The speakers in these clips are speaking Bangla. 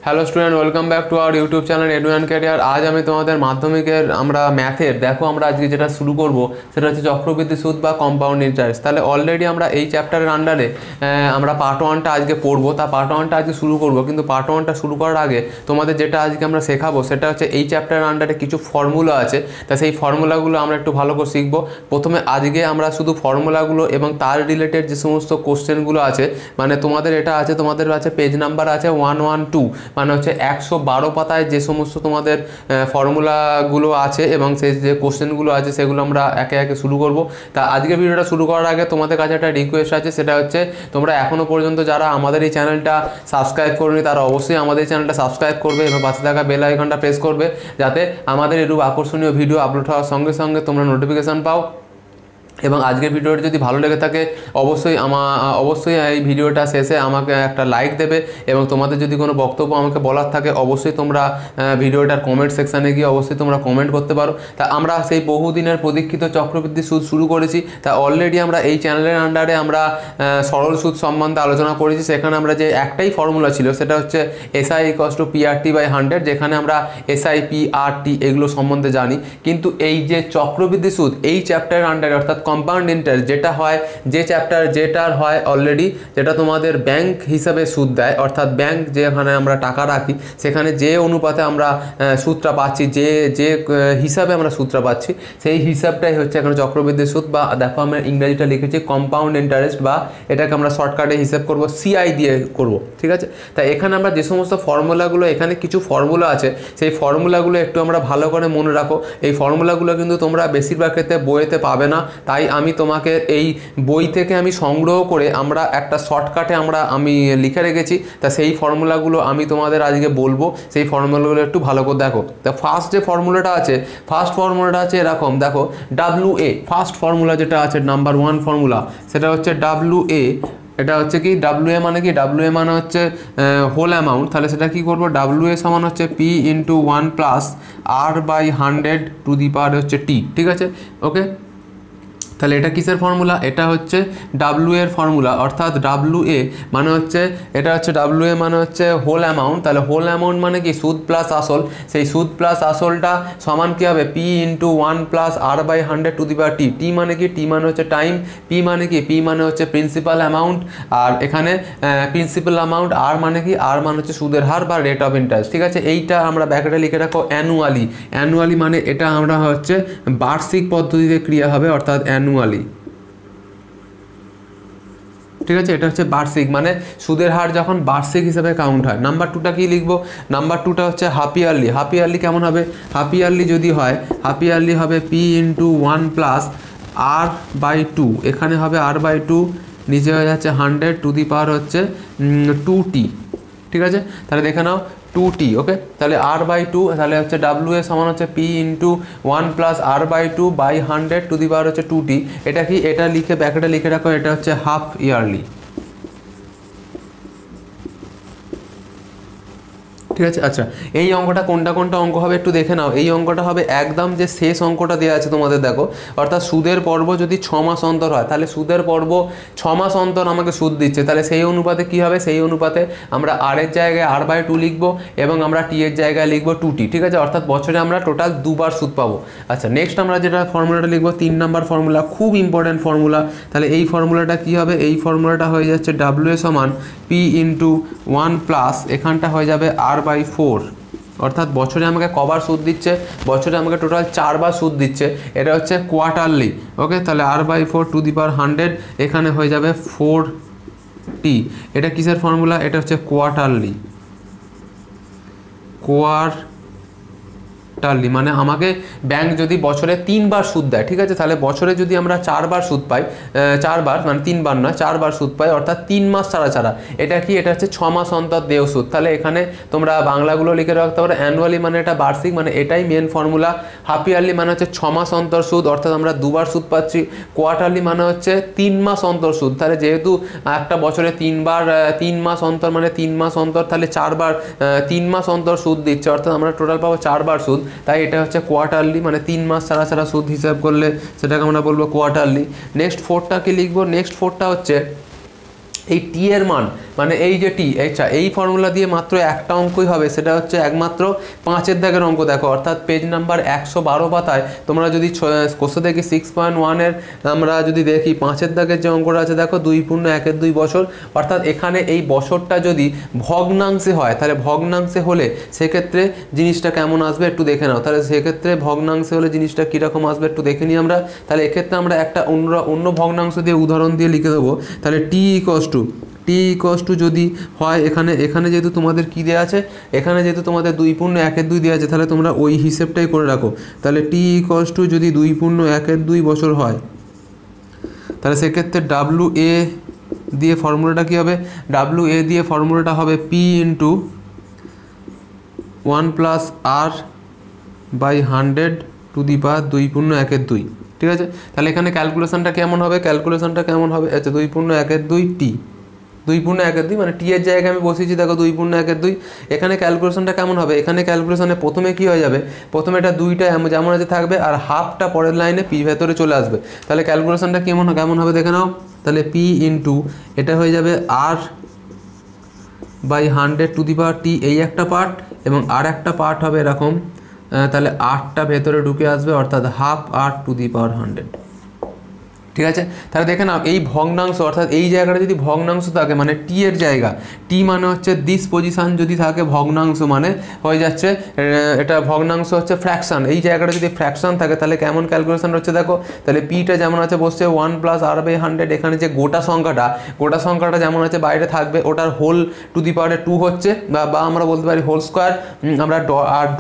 Hello student, welcome back to our YouTube channel edu and career. আজ আমি তোমাদের মাধ্যমিকের আমরা ম্যাথের দেখো আমরা আজকে যেটা শুরু করব সেটা হচ্ছে চক্রবৃদ্ধি সুদ বা কম্পাউন্ড ইন্টারেস্ট। তাহলে অলরেডি আমরা এই চ্যাপ্টারের আন্ডারে আমরা পার্ট ওয়ানটা আজকে পড়বো, তা পার্ট ওয়ানটা আজকে শুরু করব। কিন্তু পার্ট ওয়ানটা শুরু করার আগে তোমাদের যেটা আজকে আমরা শেখাবো সেটা হচ্ছে এই চ্যাপ্টারের আন্ডারে কিছু ফর্মুলা আছে, তা সেই ফর্মুলাগুলো আমরা একটু ভালো করে শিখবো। প্রথমে আজকে আমরা শুধু ফর্মুলাগুলো এবং তার রিলেটেড যে সমস্ত কোশ্চেনগুলো আছে, মানে তোমাদের এটা আছে, তোমাদের আছে পেজ নাম্বার আছে 112, মানে হচ্ছে 112 পাতায় যে সমস্ত তোমাদের ফর্মুলাগুলো আছে এবং সেই যে কোশ্চেনগুলো আছে সেগুলো আমরা একে একে শুরু করব। তা আজকে ভিডিওটা শুরু করার আগে তোমাদের কাছে একটা রিকোয়েস্ট আছে, সেটা হচ্ছে তোমরা এখনও পর্যন্ত যারা আমাদের এই চ্যানেলটা সাবস্ক্রাইব করনি তারা অবশ্যই আমাদের এই চ্যানেলটা সাবস্ক্রাইব করবে এবং পাশে থাকা বেল আইকনটা প্রেস করবে, যাতে আমাদের এরূপ আকর্ষণীয় ভিডিও আপলোড হওয়ার সঙ্গে সঙ্গে তোমরা নোটিফিকেশান পাও। এবং আজকের ভিডিওটি যদি ভালো লেগে থাকে অবশ্যই এই ভিডিওটা শেষে আমাকে একটা লাইক দেবে এবং তোমাদের যদি কোনো বক্তব্য আমাকে বলার থাকে অবশ্যই তোমরা ভিডিওটার কমেন্ট সেকশানে গিয়ে অবশ্যই তোমরা কমেন্ট করতে পারো। তা আমরা সেই বহুদিনের প্রতীক্ষিত চক্রবৃদ্ধি সুদ শুরু করেছি। তা অলরেডি আমরা এই চ্যানেলের আন্ডারে আমরা সরল সুদ সম্বন্ধে আলোচনা করেছি। সেখানে আমরা যে একটাই ফর্মুলা ছিল সেটা হচ্ছে SI = PRT/100, যেখানে আমরা SI PRT এগুলো সম্বন্ধে জানি। কিন্তু এই যে চক্রবৃদ্ধি সুদ এই চ্যাপ্টারের আন্ডারে অর্থাৎ কম্পাউন্ড ইন্টারেস্ট যেটা হয়, যে যেটার হয় অলরেডি, যেটা তোমাদের ব্যাংক হিসাবে সুদ দেয়, অর্থাৎ ব্যাংক যেখানে আমরা টাকা রাখি সেখানে যে অনুপাতে আমরা সুদটা পাচ্ছি, যে হিসাবে আমরা সুদটা পাচ্ছি, সেই হিসাবটাই হচ্ছে এখানে চক্রবৃদ্ধি সুদ, বা দেখো আমরা ইংরেজিটা লিখেছি কম্পাউন্ড ইন্টারেস্ট, বা এটাকে আমরা শর্টকাটে হিসাব করব CI দিয়ে করব, ঠিক আছে। তাই এখানে আমরা যে সমস্ত ফর্মুলাগুলো, এখানে কিছু ফর্মুলা আছে, সেই ফর্মুলাগুলো একটু আমরা ভালো করে মনে রাখো। এই ফর্মুলাগুলো কিন্তু তোমরা বেশিরভাগ ক্ষেত্রে বইয়েতে পাবে না, তাই আমি তোমাকে এই বই থেকে আমি সংগ্রহ করে আমরা একটা শর্টকাটে আমি লিখে রেখেছি। তা সেই ফর্মুলাগুলো আমি তোমাদের আজকে বলবো, সেই ফর্মুলাগুলো একটু ভালো করে দেখো। তা ফার্স্ট ফর্মুলাটা আছে এরকম, দেখো WA, ফার্স্ট ফর্মুলা যেটা আছে নাম্বার 1 ফর্মুলা, সেটা হচ্ছে WA। এটা হচ্ছে কি WA মানে কি, WA মানে হচ্ছে হোল অ্যামাউন্ট। তাহলে সেটা কি করবো, WA সমান হচ্ছে P × 1 + R/100 T, ঠিক আছে, ওকে। তাহলে এটা কিসের ফর্মুলা, এটা হচ্ছে W এর ফর্মুলা, অর্থাৎ WA মানে হচ্ছে, এটা হচ্ছে WA মানে হচ্ছে হোল অ্যামাউন্ট। তাহলে হোল অ্যামাউন্ট মানে কি সুদ প্লাস আসল, সেই সুদ প্লাস আসলটা সমান কী হবে, P × 1 + R/100 T। T মানে কি, T মানে হচ্ছে টাইম, P মানে কি, P মানে হচ্ছে প্রিন্সিপাল অ্যামাউন্ট, আর এখানে প্রিন্সিপাল অ্যামাউন্ট, R মানে কি, R মানে হচ্ছে সুদের হার বা রেট অফ ইন্টারেস্ট, ঠিক আছে। এইটা আমরা ব্যাকেটে লিখে রাখো অ্যানুয়ালি মানে এটা আমরা হচ্ছে বার্ষিক পদ্ধতিতে ক্রিয়া হবে, অর্থাৎ অ্যানুয়ালি, ঠিক আছে। এটা হচ্ছে বার্ষিক, মানে সুদের হার যখন বার্ষিক হিসেবে কাউন্ট হয়। নাম্বার 2টা কি লিখবো, নাম্বার 2টা হচ্ছে হাফ ইয়ারলি। হাফ ইয়ারলি কেমন হবে, হাফ ইয়ারলি যদি হয়, হাফ ইয়ারলি হবে P × 1 + R/2, এখানে হবে R/2, নিচে হয়ে যাচ্ছে 100 2T, ঠিক আছে। তাহলে দেখে নাও 2T, ওকে। তাহলে R/2, তাহলে হচ্ছে WA সমান হচ্ছে P × 1 + R/2/100 2T। এটা কি, এটা লিখে ব্যাকেটে লিখে রাখো, এটা হচ্ছে হাফ ইয়ারলি, ঠিক আছে। আচ্ছা, এই অঙ্কটা কোনটা অঙ্ক হবে একটু দেখে নাও। এই অঙ্কটা হবে একদম যে শেষ অঙ্কটা দেওয়া আছে তোমাদের, দেখো, অর্থাৎ সুদের পর্ব যদি 6 মাস অন্তর হয়, তাহলে সুদের পর্ব 6 মাস অন্তর আমাকে সুদ দিচ্ছে, তাহলে সেই অনুপাতে কি হবে, সেই অনুপাতে আমরা R এর জায়গায় R/2 লিখবো এবং আমরা T এর জায়গায় লিখবো 2T, ঠিক আছে। অর্থাৎ বছরে আমরা টোটাল 2 বার সুদ পাবো। আচ্ছা, নেক্সট আমরা যেটা ফর্মুলাটা লিখবো 3 নাম্বার ফর্মুলা, খুব ইম্পর্টেন্ট ফর্মুলা। তাহলে এই ফর্মুলাটা কি হবে, এই ফর্মুলাটা হয়ে যাচ্ছে WA সমান P × 1 + এখানটা হয়ে যাবে R/4, অর্থাৎ বছরে আমাকে কবার সুদ দিচ্ছে, বছরে আমাকে টোটাল 4 বার সুদ দিচ্ছে। এটা হচ্ছে কোয়ার্টারলি, ওকে। তাহলে R/4 এখানে হয়ে যাবে 4T। এটা কিসের ফর্মুলা, এটা হচ্ছে কোয়ার্টারলি, মানে আমাকে ব্যাংক যদি বছরে 3 বার সুদ দেয়, ঠিক আছে, তাহলে বছরে যদি আমরা 4 বার সুদ পাই, 4 বার মানে 3 বার নয়, 4 বার সুদ পাই, অর্থাৎ 3 মাস ছাড়া। এটা কি, এটা হচ্ছে 6 মাস অন্তর দেয় সুদ। তাহলে এখানে তোমরা বাংলাগুলো লিখে রাখতে পারো, অ্যানুয়ালি মানে এটা বার্ষিক, মানে এটাই মেন ফর্মুলা। হাফ ইয়ারলি মানে হচ্ছে 6 মাস অন্তর সুদ, অর্থাৎ আমরা 2 বার সুদ পাচ্ছি। কোয়ার্টারলি মানে হচ্ছে 3 মাস অন্তর সুদ, তাহলে যেহেতু একটা বছরে 3 মাস অন্তর মানে 3 মাস অন্তর, তাহলে 4 বার 3 মাস অন্তর সুদ দিচ্ছে, অর্থাৎ আমরা টোটাল পাবো 4 বার সুদ। তাই এটা হচ্ছে কোয়ার্টারলি, মানে 3 মাস ছাড়া সুদ হিসাব করলে সেটাকে আমরা বলবো কোয়ার্টারলি। নেক্সট 4টা কি লিখবো, নেক্সট 4টা হচ্ছে এই টি এর মান মানে এই যে টি, আচ্ছা এই ফর্মুলা দিয়ে মাত্র একটা অঙ্কই হবে, সেটা হচ্ছে একমাত্র 5-এর দাগের অঙ্ক। দেখো অর্থাৎ পেজ নাম্বার 112 পাতায় তোমরা যদি কোশ্চেন দেখি 6.1-এর আমরা যদি দেখি 5-এর দাগের যে অঙ্কটা আছে দেখো 2.1-2 বছর, অর্থাৎ এখানে এই বছরটা যদি ভগ্নাংশে হয় তাহলে ভগ্নাংশে হলে সেক্ষেত্রে জিনিসটা কেমন আসবে একটু দেখে নাও। তাহলে সেক্ষেত্রে ভগ্নাংশে হলে জিনিসটা কীরকম আসবে একটু দেখে নিই আমরা। তাহলে এক্ষেত্রে আমরা একটা অন্য ভগ্নাংশ দিয়ে উদাহরণ দিয়ে লিখে দেবো। তাহলে টি ইকস টু যদি হয় এখানে যেহেতু তোমাদের কী দেওয়া আছে, এখানে যেহেতু তোমাদের 2.1-2 দেওয়া আছে, তাহলে তোমরা ওই হিসেবটাই করে রাখো। তাহলে টি ইকস টু যদি 2.1-2 বছর হয় তাহলে সেক্ষেত্রে ডাব্লু এ দিয়ে ফর্মুলাটা কী হবে, ডাব্লু এ দিয়ে ফর্মুলাটা হবে P into 1+r/100 to the power 2.1-2। ঠিক আছে, তাহলে এখানে ক্যালকুলেশনটা কেমন হবে, আচ্ছা 2.1-2 টি, 2.1-2 মানে টি এর জায়গায় আমি বসিয়েছি দেখো 2.1-2। এখানে ক্যালকুলেশনটা কেমন হবে, এখানে ক্যালকুলেশনে প্রথমে কি হয়ে যাবে, প্রথমে এটা 2টা যেমন আছে থাকবে আর হাফটা পরের লাইনে পি ভেতরে চলে আসবে। তাহলে ক্যালকুলেশনটা কেমন হবে দেখে নাও। তাহলে পি ইন্টু এটা হয়ে যাবে r/100 টু দি পাওয়ার টি, এই একটা পার্ট, এবং আর একটা পার্ট হবে এরকম, তাহলে 8টা ভেতরে ঢুকে আসবে অর্থাৎ ½ r টু দি পাওয়ার 100। ঠিক আছে, তাহলে দেখে নাও এই ভগ্নাংশ অর্থাৎ এই জায়গাটা যদি ভগ্নাংশ থাকে মানে টি এর জায়গা, টি মানে হচ্ছে দিস পজিশান যদি থাকে, ভগ্নাংশ মানে হয়ে যাচ্ছে এটা ভগ্নাংশ হচ্ছে ফ্র্যাকশান, এই জায়গাটা যদি ফ্র্যাকশান থাকে তাহলে কেমন ক্যালকুলেশন হচ্ছে দেখো। তাহলে পিটা যেমন আছে বসছে 1+r/100, এখানে যে গোটা সংখ্যাটা যেমন আছে বাইরে থাকবে, ওটার হোল টু দি পাওয়ারে 2 হচ্ছে, বা আমরা বলতে পারি হোল স্কোয়ার। আমরা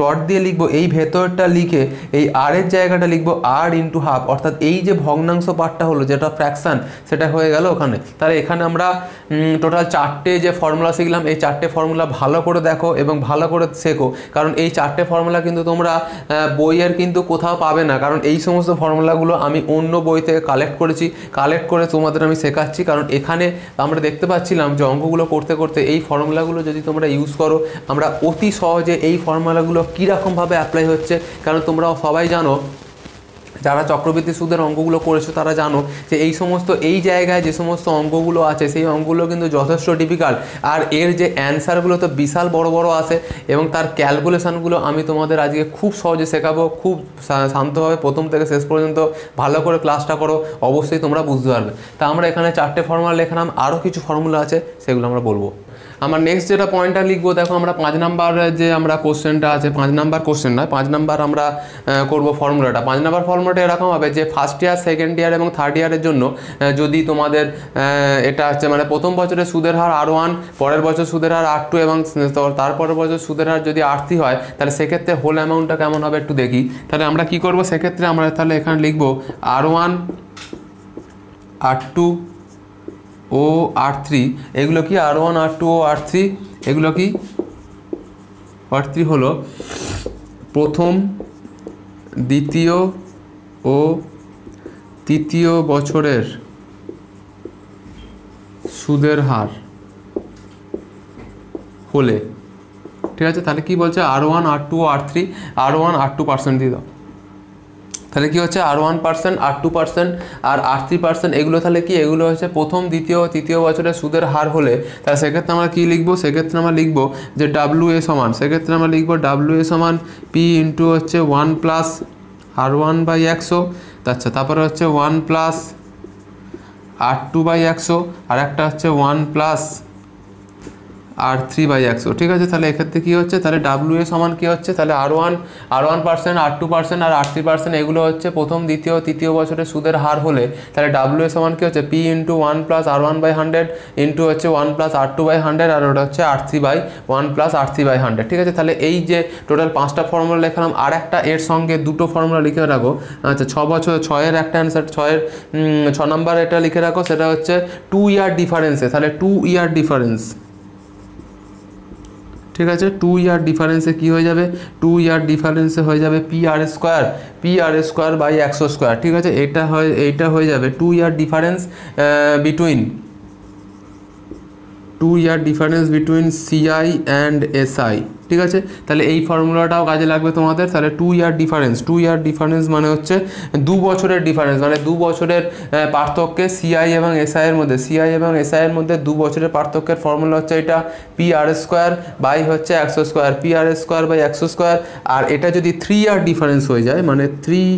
ডট দিয়ে লিখবো এই ভেতরটা, লিখে এই আর এর জায়গাটা লিখবো r ইন্টু হাফ, অর্থাৎ এই যে ভগ্নাংশ পার্টটা হলো যেটা ফ্র্যাকশন সেটা হয়ে গেল ওখানে। তাহলে এখানে আমরা টোটাল 4টে যে ফর্মুলা শিখলাম, এই 4টে ফর্মুলা ভালো করে দেখো এবং ভালো করে শেখো, কারণ এই 4টে ফর্মুলা কিন্তু তোমরা বইয়ের কিন্তু কোথাও পাবে না, কারণ এই সমস্ত ফর্মুলাগুলো আমি অন্য বই থেকে কালেক্ট করে তোমাদের আমি শেখাচ্ছি। কারণ এখানে আমরা দেখতে পাচ্ছিলাম যে অঙ্কগুলো করতে করতে এই ফর্মুলাগুলো যদি তোমরা ইউজ করো, আমরা অতি সহজে এই ফর্মুলাগুলো কীরকমভাবে অ্যাপ্লাই হচ্ছে, কারণ তোমরা সবাই জানো যারা চক্রবৃদ্ধি সুদের অঙ্কগুলো করেছো তারা জানো যে এই জায়গায় যে সমস্ত অঙ্কগুলো আছে সেই অঙ্কগুলো কিন্তু যথেষ্ট ডিফিকাল্ট, আর এর যে অ্যান্সারগুলো তো বিশাল বড় বড় আসে, এবং তার ক্যালকুলেশানগুলো আমি তোমাদের আজকে খুব সহজে শেখাবো। খুব শান্তভাবে প্রথম থেকে শেষ পর্যন্ত ভালো করে ক্লাসটা করো, অবশ্যই তোমরা বুঝতে পারবে। তা আমরা এখানে 4টে ফর্মুলা লিখলাম, আরও কিছু ফর্মুলা আছে সেগুলো আমরা বলবো। আমার নেক্সট যেটা পয়েন্টটা লিখবো দেখো, আমরা 5 নাম্বার যে আমরা কোশ্চেনটা আছে, 5 নাম্বার কোশ্চেন নয়, 5 নাম্বার আমরা করবো ফর্মুলাটা। 5 নাম্বার ফর্মুলাটা এরকম হবে যে ফার্স্ট ইয়ার, সেকেন্ড ইয়ার এবং থার্ড ইয়ারের জন্য যদি তোমাদের এটা হচ্ছে মানে প্রথম বছরে সুদের হার R1, পরের বছর সুদের হার R2 এবং তারপরের বছর সুদের হার যদি R3 হয়, তাহলে সেক্ষেত্রে হোল অ্যামাউন্টটা কেমন হবে একটু দেখি। তাহলে আমরা কি করবো, সেক্ষেত্রে আমরা তাহলে এখানে লিখবো R1, R2 ও R3, এগুলো কি R1, R2 ও R3, এগুলো কি R3 হলো প্রথম, দ্বিতীয় ও তৃতীয় বছরের সুদের হার হলে, ঠিক আছে। তাহলে কি বলছে R1, R2 ও R3, R1 R2% দিয়ে দাও, তাহলে কি হচ্ছে R1%, R2% আর R3%, এগুলো তাহলে কি, এগুলো হচ্ছে প্রথম, দ্বিতীয় ও তৃতীয় বছরের সুদের হার হলে, তাহলে সেক্ষেত্রে আমরা কী লিখবো, সেক্ষেত্রে আমরা লিখবো যে WA সমান, সেক্ষেত্রে আমরা লিখবো WA সমান P ইন্টু হচ্ছে 1+R1/100, আচ্ছা তারপরে হচ্ছে 1+R2/100, আর একটা হচ্ছে 1+R3/100, ঠিক আছে। তাহলে এক্ষেত্রে কী হচ্ছে, তাহলে WA সমান কী হচ্ছে, তাহলে R1%, R2% আর R3%, এগুলো হচ্ছে প্রথম, দ্বিতীয়, তৃতীয় বছরের সুদের হার হলে, তাহলে WA সমান কী হচ্ছে P ইন্টু 1+R1/100 ইন্টু হচ্ছে 1+R2/100, আর ওটা হচ্ছে 1+R3/100, ঠিক আছে। তাহলে এই যে টোটাল 5টা ফর্মুলা লিখলাম, আর একটা এর সঙ্গে 2টো ফর্মুলা লিখে রাখো। আচ্ছা 6 বছর 6-এর একটা অ্যান্সার, 6 নাম্বার এটা লিখে রাখো, সেটা হচ্ছে 2 ইয়ার ডিফারেন্সে, তাহলে 2 ইয়ার ডিফারেন্স, ঠিক আছে। 2 ইয়ার ডিফারেন্সে কী হয়ে যাবে, 2 ইয়ার ডিফারেন্সে হয়ে যাবে PR²/100², ঠিক আছে। এইটা হয়ে যাবে 2 year difference between 2 year difference between CI and SI, ঠিক আছে। তাহলে এই ফর্মুলাটাও কাজে লাগবে তোমাদের। তাহলে 2 ইয়ার ডিফারেন্স মানে হচ্ছে 2 বছরের ডিফারেন্স, মানে 2 বছরের পার্থক্যে সিআই এবং এসআইয়ের মধ্যে 2 বছরের পার্থক্যের ফর্মুলা হচ্ছে এটা পি আর স্কোয়ার বাই হচ্ছে 100 square, P R square by 100 square. আর এটা যদি 3 ইয়ার ডিফারেন্স হয়ে যায়, মানে 3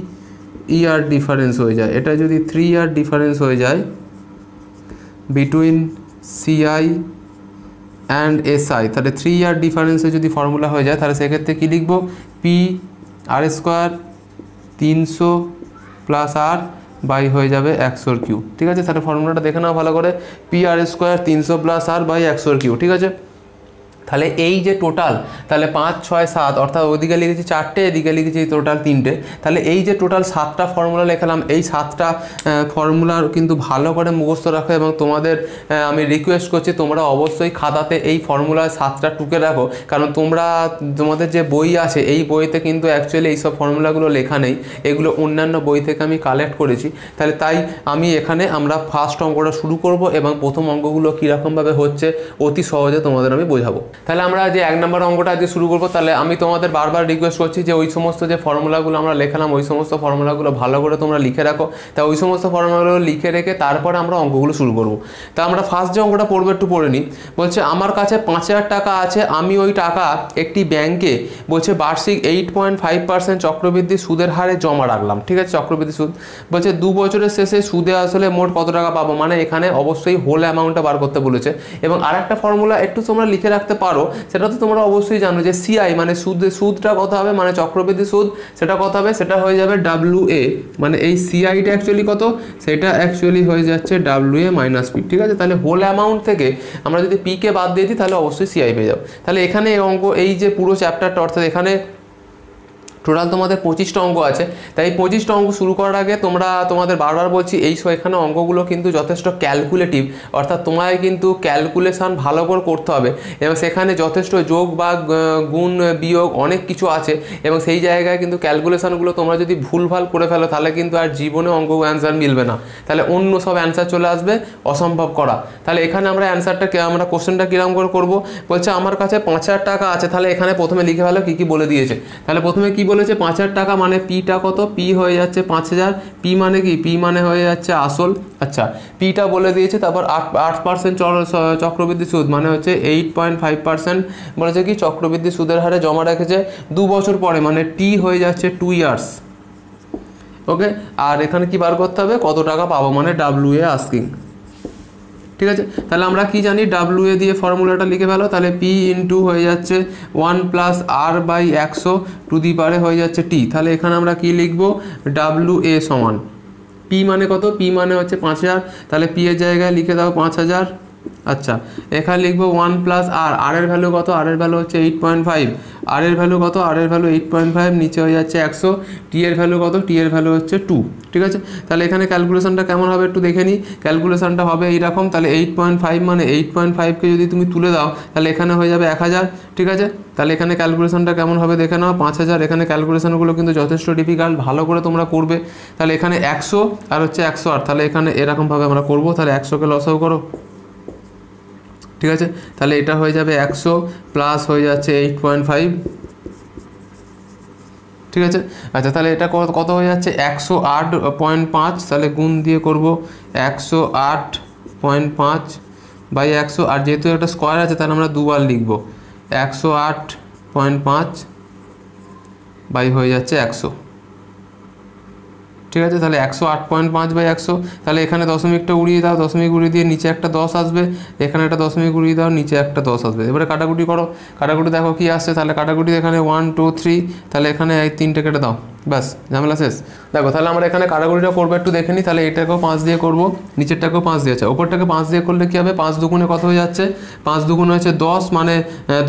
ইয়ার ডিফারেন্স হয়ে যায়, এটা যদি 3 ইয়ার ডিফারেন্স হয়ে যায় বিটুইন সিআই অ্যান্ড এসআই, তাহলে 3 ইয়ার ডিফারেন্সে যদি ফর্মুলা হয়ে যায়, তাহলে সেক্ষেত্রে কী লিখবো, P R square 300 plus R by হয়ে যাবে 100 কিউ, ঠিক আছে। তাহলে ফর্মুলাটা দেখে নাও ভালো করে, P R square 300 plus R by 100 Q, ঠিক আছে। তাহলে এই যে টোটাল, তাহলে 5, 6, 7, অর্থাৎ ওদিকে লিখেছি 4টে, এদিকে লিখেছি টোটাল 3টে। তাহলে এই যে টোটাল 7টা ফর্মুলা লেখালাম, এই 7টা ফর্মুলার কিন্তু ভালো করে মুখস্থ রাখো। এবং তোমাদের আমি রিকোয়েস্ট করছি তোমরা অবশ্যই খাতাতে এই ফর্মুলা 7টা টুকে রাখো, কারণ তোমাদের যে বই আছে এই বইতে কিন্তু অ্যাকচুয়ালি এইসব ফর্মুলাগুলো লেখা নেই, এগুলো অন্যান্য বই থেকে আমি কালেক্ট করেছি। তাহলে তাই আমি এখানে আমরা ফার্স্ট অঙ্কটা শুরু করব এবং প্রথম অঙ্কগুলো কীরকমভাবে হচ্ছে অতি সহজে তোমাদের আমি বোঝাবো। তাহলে আমরা যে 1 নম্বর অঙ্কটা আজকে শুরু করবো। তাহলে আমি তোমাদের বারবার রিকোয়েস্ট করছি যে ওই সমস্ত যে ফর্মুলাগুলো আমরা লেখালাম, ওই সমস্ত ফর্মুলাগুলো ভালো করে তোমরা লিখে রাখো। তা ওই সমস্ত ফর্মুলাগুলো লিখে রেখে তারপরে আমরা অঙ্কগুলো শুরু করবো। তা আমরা ফার্স্ট যে অঙ্কটা পড়বো একটু পড়ে নিই। বলছে আমার কাছে 5000 টাকা আছে, আমি ওই টাকা একটি ব্যাংকে বলছে বার্ষিক 8.5% চক্রবৃদ্ধি সুদের হারে জমা রাখলাম, ঠিক আছে। চক্রবৃদ্ধি সুদ বলছে 2 বছরের শেষে সুদে আসলে মোট কত টাকা পাবো, মানে এখানে অবশ্যই হোল অ্যামাউন্টটা বার করতে বলেছে। এবং আরেকটা ফর্মুলা একটু তোমরা লিখে রাখতে পারো, সেটা তো তোমরা অবশ্যই জানো যে সিআই মানে সুদটা কত হবে, মানে চক্রবৃদ্ধি সুদ, সেটা কত হবে, সেটা হয়ে যাবে WA, মানে এই সিআইটা অ্যাকচুয়ালি কত, সেটা অ্যাকচুয়ালি হয়ে যাচ্ছে WA মাইনাস পি, ঠিক আছে। তাহলে হোল অ্যামাউন্ট থেকে আমরা যদি পি কে বাদ দিয়ে দিই তাহলে অবশ্যই সিআই পেয়ে যাবো। তাহলে এখানে এই অঙ্ক, এই যে পুরো চ্যাপ্টারটা, অর্থাৎ এখানে টোটাল তোমাদের 25টা অঙ্ক আছে। তাই 25টা অঙ্ক শুরু করার আগে তোমাদের বারবার বলছি, এখানে অঙ্কগুলো কিন্তু যথেষ্ট ক্যালকুলেটিভ, অর্থাৎ তোমায় কিন্তু ক্যালকুলেশন ভালো করে করতে হবে এবং সেখানে যথেষ্ট যোগ বা গুণ বিয়োগ অনেক কিছু আছে এবং সেই জায়গায় কিন্তু ক্যালকুলেশনগুলো তোমরা যদি ভুলভাল করে ফেলো তাহলে কিন্তু আর জীবনে অঙ্ক অ্যান্সার মিলবে না, তাহলে অন্য সব অ্যান্সার চলে আসবে, অসম্ভব করা। তাহলে এখানে আমরা আমরা কোশ্চেনটা কীরকম করে করবো, বলছে আমার কাছে 5000 টাকা আছে। তাহলে এখানে প্রথমে লিখে ফেলো কী কী বলে দিয়েছে। তাহলে প্রথমে কি বলেছে, 5000 টাকা মানে পিটা কত, পি হয়ে যাচ্ছে 5000, পি মানে কি, পি মানে হয়ে যাচ্ছে আসল, আচ্ছা পিটা বলে দিয়েছে। তারপর 8% চক্রবৃদ্ধি সুদ মানে হচ্ছে 8.5% বলেছে কি চক্রবৃদ্ধি সুদের হারে জমা রেখেছে 2 বছর পরে, মানে টি হয়ে যাচ্ছে 2 ইয়ার্স, ওকে। আর এখানে কি বার করতে হবে, কত টাকা পাবো, মানে WA আস্কিং, ঠিক আছে। তাহলে আমরা কি জানি, WA দিয়ে ফর্মুলাটা লিখে ফেলো। তাহলে পি ইন্টু হয়ে যাচ্ছে 1 plus R by 100 to the power হয়ে যাচ্ছে টি। তাহলে এখানে আমরা কি লিখবো, WA সমান পি মানে কত, পি মানে হচ্ছে 5000, তাহলে পি এর জায়গায় লিখে দাও 5000, আচ্ছা। এখানে লিখবো 1 প্লাস আর এর ভ্যালু কত, আর এর ভ্যালু হচ্ছে 8.5, আর এর ভ্যালু কত, আর এর ভ্যালু 8.5, নিচে হয়ে যাচ্ছে 100, টি এর ভ্যালু কত, টি এর ভ্যালু হচ্ছে 2, ঠিক আছে। তাহলে এখানে ক্যালকুলেশনটা কেমন হবে একটু দেখে নিই। ক্যালকুলেশনটা হবে এইরকম, তাহলে 8.5 মানে 8.5কে যদি তুমি তুলে দাও তাহলে এখানে হয়ে যাবে 1000, ঠিক আছে। তাহলে এখানে ক্যালকুলেশনটা কেমন হবে দেখে নাও, 5000। এখানে ক্যালকুলেশনগুলো কিন্তু যথেষ্ট ডিফিকাল্ট, ভালো করে তোমরা করবে। তাহলে এখানে 100 আর হচ্ছে 108, তাহলে এখানে এরকমভাবে আমরা করবো। তাহলে 100কে লসাগু করো, ঠিক আছে। তাহলে এটা হয়ে যাবে 100 প্লাস হয়ে যাচ্ছে 8.5, ঠিক আছে। আচ্ছা তাহলে এটা কত হয়ে যাচ্ছে 108.5, তাহলে গুণ দিয়ে করব 108.5 বাই 100, আর যেহেতু একটা স্কোয়ার আছে তাহলে আমরা দুবার লিখব 108.5 বাই হয়ে যাচ্ছে 100, ঠিক আছে। তাহলে 108.5 বাই 100, তাহলে এখানে দশমিকটা উড়িয়ে দাও, দশমিক উড়িয়ে দিয়ে নিচে একটা 10 আসবে, এখানে একটা দশমিক উড়িয়ে দাও, নিচে একটা 10 আসবে। এবারে কাটাকুটি করো, কাটাকুটি দেখো কি আসছে। তাহলে কাটাকুটি এখানে 1 2 3, তাহলে এখানে এই 3টে কেটে দাও, ব্যাস ঝামেলা শেষ। দেখো তাহলে আমরা এখানে কাটাকুটিটা করবো একটু দেখে নিই। তাহলে এটাকেও 5 দিয়ে করবো, নিচেরটাকেও 5 দিয়ে আছে, ওপরটাকে 5 দিয়ে করলে কী হবে, 5 দুগুণে কত হয়ে যাচ্ছে, 5 দুগুণে হচ্ছে 10, মানে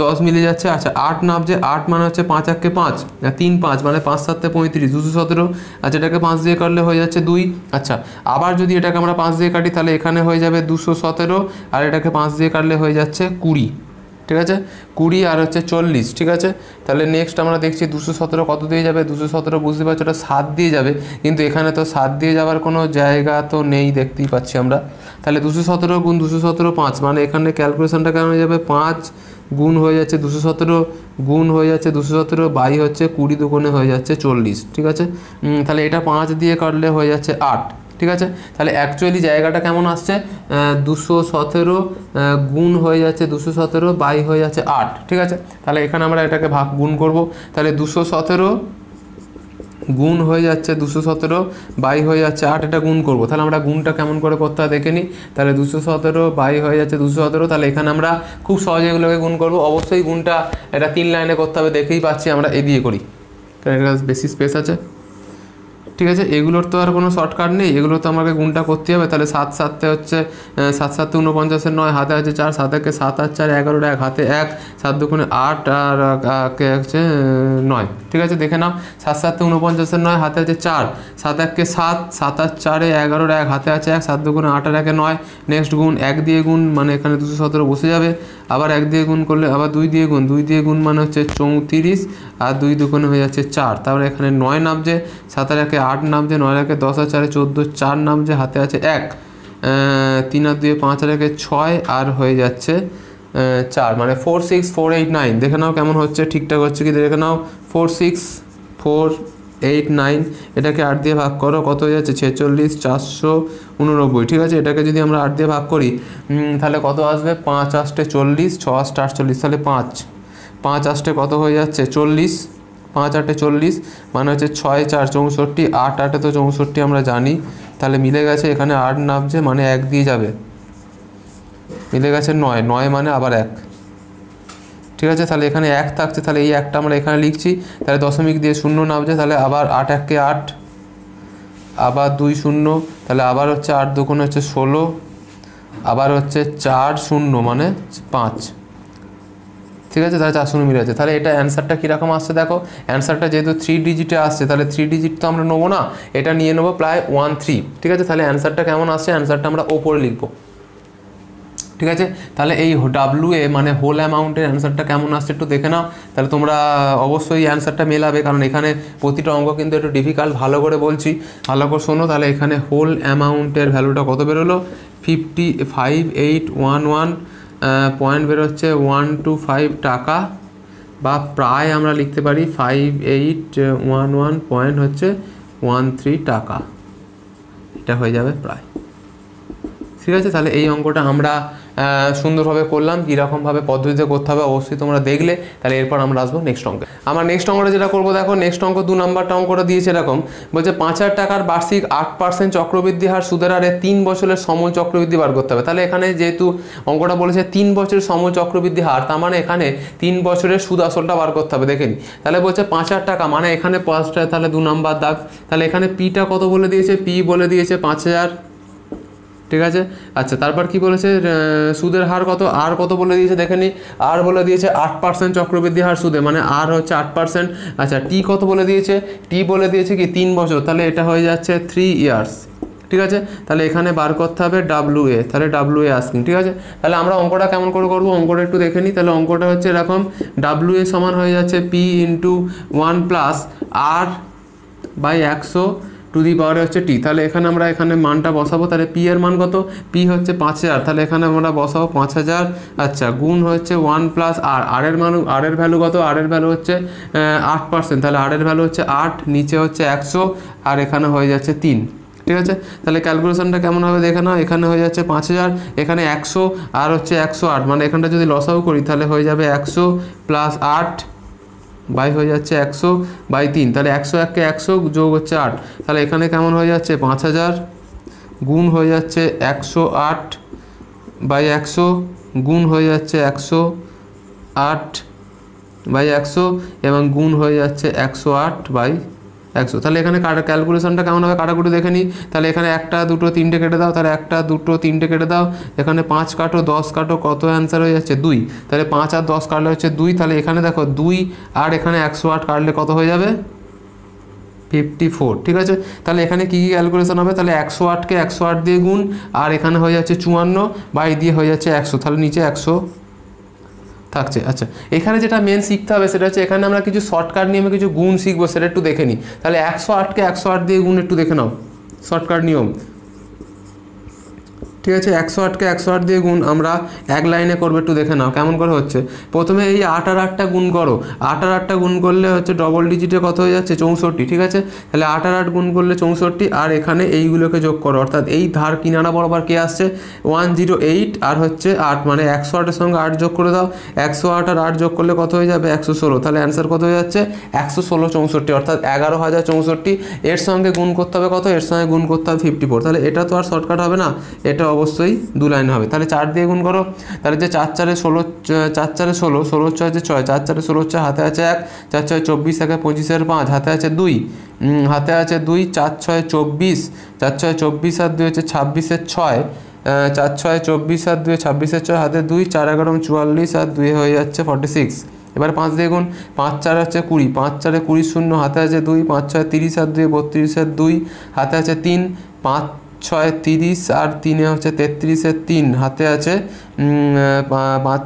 10 মিলে যাচ্ছে। আচ্ছা 8 নামছে, 8 মানে হচ্ছে 5 1 5, 3 5 মানে 5 7 35, 217। আচ্ছা এটাকে 5 দিয়ে কাটলে হয়ে যাচ্ছে 2। আচ্ছা আবার যদি এটাকে আমরা 5 দিয়ে কাটি তাহলে এখানে হয়ে যাবে 217, আর এটাকে 5 দিয়ে কাটলে হয়ে যাচ্ছে 20, ঠিক আছে, 20 আর হচ্ছে 40, ঠিক আছে। তাহলে নেক্সট আমরা দেখছি 217 কত দিয়ে যাবে, 217 বুঝতে পারছো ওটা 7 দিয়ে যাবে, কিন্তু এখানে তো 7 দিয়ে যাওয়ার কোনো জায়গা তো নেই, দেখতেই পাচ্ছি আমরা। তাহলে 217 গুণ 217 5, মানে এখানে ক্যালকুলেশনটা কেমন হয়ে যাবে, 5 গুণ হয়ে যাচ্ছে 217 গুণ হয়ে যাচ্ছে 217 বাই হচ্ছে 20 দুগুণে হয়ে যাচ্ছে 40, ঠিক আছে। তাহলে এটা 5 দিয়ে কাটলে হয়ে যাচ্ছে 8, ঠিক আছে। তাহলে অ্যাকচুয়ালি জায়গাটা কেমন আসছে, 217 গুণ হয়ে যাচ্ছে 217 বাই হয়ে যাচ্ছে 8, ঠিক আছে। তাহলে এখানে আমরা এটাকে ভাগ গুণ করব, তাহলে 217 গুণ হয়ে যাচ্ছে 217 বাই হয়ে যাচ্ছে 8, এটা গুণ করব। তাহলে আমরা গুণটা কেমন করে করতে হয় দেখে নিই। তাহলে 217 বাই হয়ে যাচ্ছে 217, তাহলে এখানে আমরা খুব সহজে এগুলোকে গুণ করব। অবশ্যই গুণটা এটা 3 লাইনে করতে হবে, দেখেই পাচ্ছি আমরা এ দিয়ে করি, কারণ এটা বেশি স্পেস আছে, ঠিক আছে। এগুলোর তো আর কোনো শর্টকাট নেই, এগুলো তো আমাকে গুণটা করতে হবে। তাহলে 7 7 হচ্ছে 7 7 49 9, হাতে আছে 4, 7 1 7 8 4 11 1, হাতে 1, 7 2 8 আর হচ্ছে 9, ঠিক আছে। দেখে নাও 7 7 49 9, হাতে আছে 4, 7 1 7, 7 8 4 11 1, হাতে আছে 1, 7 2 8 আর 1 9। নেক্সট গুণ 1 দিয়ে গুণ, মানে এখানে 217 বসে যাবে। আবার 1 দিয়ে গুণ করলে আবার 2 দিয়ে গুণ, 2 দিয়ে গুণ মানে হচ্ছে 34 আর 2 দুগুণে হয়ে যাচ্ছে 4। তারপরে এখানে 9 নামছে, 7 আর 1 8 নামছে, 9 আর 1 10 আর 4 14, 4 নামছে, হাতে আছে 1, 3 আর 2 5 আর 1 6 আর হয়ে যাচ্ছে 4, মানে 4 6 4 8 9। দেখে নাও কেমন হচ্ছে, ঠিকঠাক হচ্ছে কি দেখে নাও। 4 6 4 8 9, এটাকে 8 দিয়ে ভাগ করো, কত হয়ে যাচ্ছে 46 489, ঠিক আছে। এটাকে যদি আমরা 8 দিয়ে ভাগ করি তাহলে কত আসবে, 5 8 40, 6 8 48, তাহলে 5 5 8 কত হয়ে যাচ্ছে 40, 5 8 40, মানে হচ্ছে 6 4 64, 8 8 তো 64 আমরা জানি, তাহলে মিলে গেছে। এখানে 8 নামছে মানে 1 দিয়ে যাবে, মিলে গেছে 9 9 মানে আবার 1, ঠিক আছে। তাহলে এখানে 1 থাকছে, তাহলে এই 1টা আমরা এখানে লিখছি। তাহলে দশমিক দিয়ে 0 নামছে, তাহলে আবার 8 1 8, আবার 2 0, তাহলে আবার হচ্ছে 8 2 হচ্ছে 16, আবার হচ্ছে 4 0 মানে 5, ঠিক আছে। তাহলে 4 0 মিলে আছে। তাহলে এটা অ্যান্সারটা কীরকম আসছে দেখো, অ্যান্সারটা যেহেতু 3 ডিজিটে আসছে, তাহলে 3 ডিজিট তো আমরা নেবো না, এটা নিয়ে নেবো প্রায় 1 3, ঠিক আছে। তাহলে অ্যান্সারটা কেমন আসছে, অ্যান্সারটা আমরা ওপরে লিখবো, ঠিক আছে। তাহলে এই WA মানে হোল অ্যামাউন্টের অ্যান্সারটা কেমন আসছে একটু দেখে নাও। তাহলে তোমরা অবশ্যই অ্যান্সারটা মেলাবে, কারণ এখানে প্রতিটা অঙ্ক কিন্তু একটু ডিফিকাল্ট, ভালো করে বলছি, ভালো করে শোনো। তাহলে এখানে হোল অ্যামাউন্টের ভ্যালুটা কত বেরোলো, 55811 পয়েন্ট বেরোচ্ছে 125 টাকা, বা প্রায় আমরা লিখতে পারি 5811 পয়েন্ট হচ্ছে 13 টাকা, এটা হয়ে যাবে প্রায়, ঠিক আছে। তাহলে এই অঙ্কটা আমরা সুন্দরভাবে করলাম, কীরকমভাবে পদ্ধতিতে করতে হবে অবশ্যই তোমরা দেখলে। তাহলে এরপর আমরা আসবো নেক্সট অঙ্কে। আমরা নেক্সট অঙ্কটা যেটা করবো দেখো, নেক্সট অঙ্ক 2 নম্বরটা অঙ্কটা দিয়েছে এরকম, বলছে 5000 টাকার বার্ষিক 8% চক্রবৃদ্ধি হার সুদের হারে 3 বছরের সমূল চক্রবৃদ্ধি বার করতে হবে। তাহলে এখানে যেহেতু অঙ্কটা বলেছে 3 বছরের সমূল চক্রবৃদ্ধি হার, তার মানে এখানে 3 বছরের সুদ আসলটা বার করতে হবে, দেখে নি। তাহলে বলছে 5000 টাকা, মানে এখানে 5টা, তাহলে 2 নম্বর দাগ। তাহলে এখানে পিটা কত বলে দিয়েছে, পি বলে দিয়েছে 5000, ঠিক আছে। আচ্ছা, তারপর কি বলেছে, সুদের হার কত, আর কত বলে দিয়েছে দেখে নি, আর বলে দিয়েছে 8% চক্রবৃদ্ধি হার সুদে, মানে আর হচ্ছে 8%। আচ্ছা, টি কত বলে দিয়েছে, টি বলে দিয়েছে কি 3 বছর, তাহলে এটা হয়ে যাচ্ছে 3 ইয়ার্স, ঠিক আছে। তাহলে এখানে বার করতে হবে WA, তাহলে WA আস্কিং, ঠিক আছে। তাহলে আমরা অঙ্কটা কেমন করে করবো, অঙ্কটা একটু দেখে নিই। তাহলে অঙ্কটা হচ্ছে এরকম, WA সমান হয়ে যাচ্ছে P × 1 + R বাই 100 টু দি পাওয়ারে হচ্ছে টি। তাহলে এখানে আমরা এখানে মানটা বসাবো। তাহলে পি এর মান কত, পি হচ্ছে 5000, তাহলে এখানে আমরা বসাবো 5000। আচ্ছা, গুণ হচ্ছে 1 + R, আর এর ভ্যালু কত, আর এর ভ্যালু হচ্ছে 8%, তাহলে আর এর ভ্যালু হচ্ছে 8, নিচে হচ্ছে 100 আর এখানে হয়ে যাচ্ছে 3, ঠিক আছে। তাহলে ক্যালকুলেশনটা কেমন হবে দেখে নাও, এখানে হয়ে যাচ্ছে 5000, এখানে 100 আর হচ্ছে 108, মানে এখানটা যদি লসাও করি তাহলে হয়ে যাবে 100 + 8 বাই হয়ে যাচ্ছে 100/3, তাহলে 101 কে 100 যোগ হচ্ছে 8, তাহলে এখানে কেমন হয়ে যাচ্ছে 5000 গুণ হয়ে যাচ্ছে 108/100 গুণ হয়ে যাচ্ছে 108/100 এবং গুণ হয়ে যাচ্ছে 108/100। তাহলে এখানে ক্যালকুলেশনটা কেমন হবে কাটাকুটি দেখে নিই। তাহলে এখানে 1 2 3টে কেটে দাও, তাহলে 1 2 3টে কেটে দাও, এখানে 5 কাটো 10 কাটো, কত অ্যান্সার হয়ে যাচ্ছে 2। তাহলে 5 আর 10 কাটলে হচ্ছে 2, তাহলে এখানে দেখো 2 আর এখানে 108 কাটলে কত হয়ে যাবে 54, ঠিক আছে। তাহলে এখানে কী কী ক্যালকুলেশন হবে, তাহলে 108কে 108 দিয়ে গুণ, আর এখানে হয়ে যাচ্ছে 54 বাই দিয়ে হয়ে যাচ্ছে 100, তাহলে নিচে 100, থাকছে। আচ্ছা, এখানে যেটা মেন শিখতে হবে সেটা হচ্ছে এখানে আমরা কিছু শর্টকাট নিয়মে কিছু গুণ শিখবো, সেটা একটু দেখে নিই। তাহলে 108কে 108 দিয়ে গুণ একটু দেখে নাও, শর্টকাট নিয়ম। ঠিক আছে, 108কে 108 দিয়ে গুণ আমরা এক লাইনে করবো, একটু দেখে নাও কেমন করে হচ্ছে। প্রথমে এই 8 আর 8টা গুণ করো, 8 আর 8টা গুণ করলে হচ্ছে ডবল ডিজিটে কত হয়ে যাচ্ছে 64। ঠিক আছে, তাহলে 8 আর 8 গুণ করলে 64, আর এখানে এইগুলোকে যোগ করো, অর্থাৎ এই ধার কিনারা বরাবর কে আসছে 108 আর হচ্ছে 8, মানে 108-এর সঙ্গে 8 যোগ করে দাও, 108 আর 8 যোগ করলে কত হয়ে যাবে 116। তাহলে অ্যান্সার কত হয়ে যাচ্ছে 116 64, অর্থাৎ 11,064। এর সঙ্গে গুণ করতে হবে কত, এর সঙ্গে গুণ করতে হবে 54। তাহলে এটা তো আর শর্টকাট হবে না, এটা অবশ্যই 2 লাইন হবে। তাহলে 4 দিয়ে গুণ করো, তাহলে যে 4 4 16, 4 4 16, 16 6 6, 4 4 16, হাতে আছে 1, 4 6 24, 1 25 5, হাতে আছে 2, হাতে আছে 2, 4 6 24, 4 6 24 আর 2 হচ্ছে 26 6, 4 6 24 আর 2 26 6, হাতে 2, 4 11 44 আর 2 হয়ে যাচ্ছে 46। এবার 5 দিয়ে গুণ, 5 4 হচ্ছে 20, 5 4 20 শূন্য, হাতে আছে 2, 5 6 30 আর 2 32 আর 2, হাতে আছে 3, 5 6 30 আর 3 হচ্ছে 33 3, হাতে আছে 5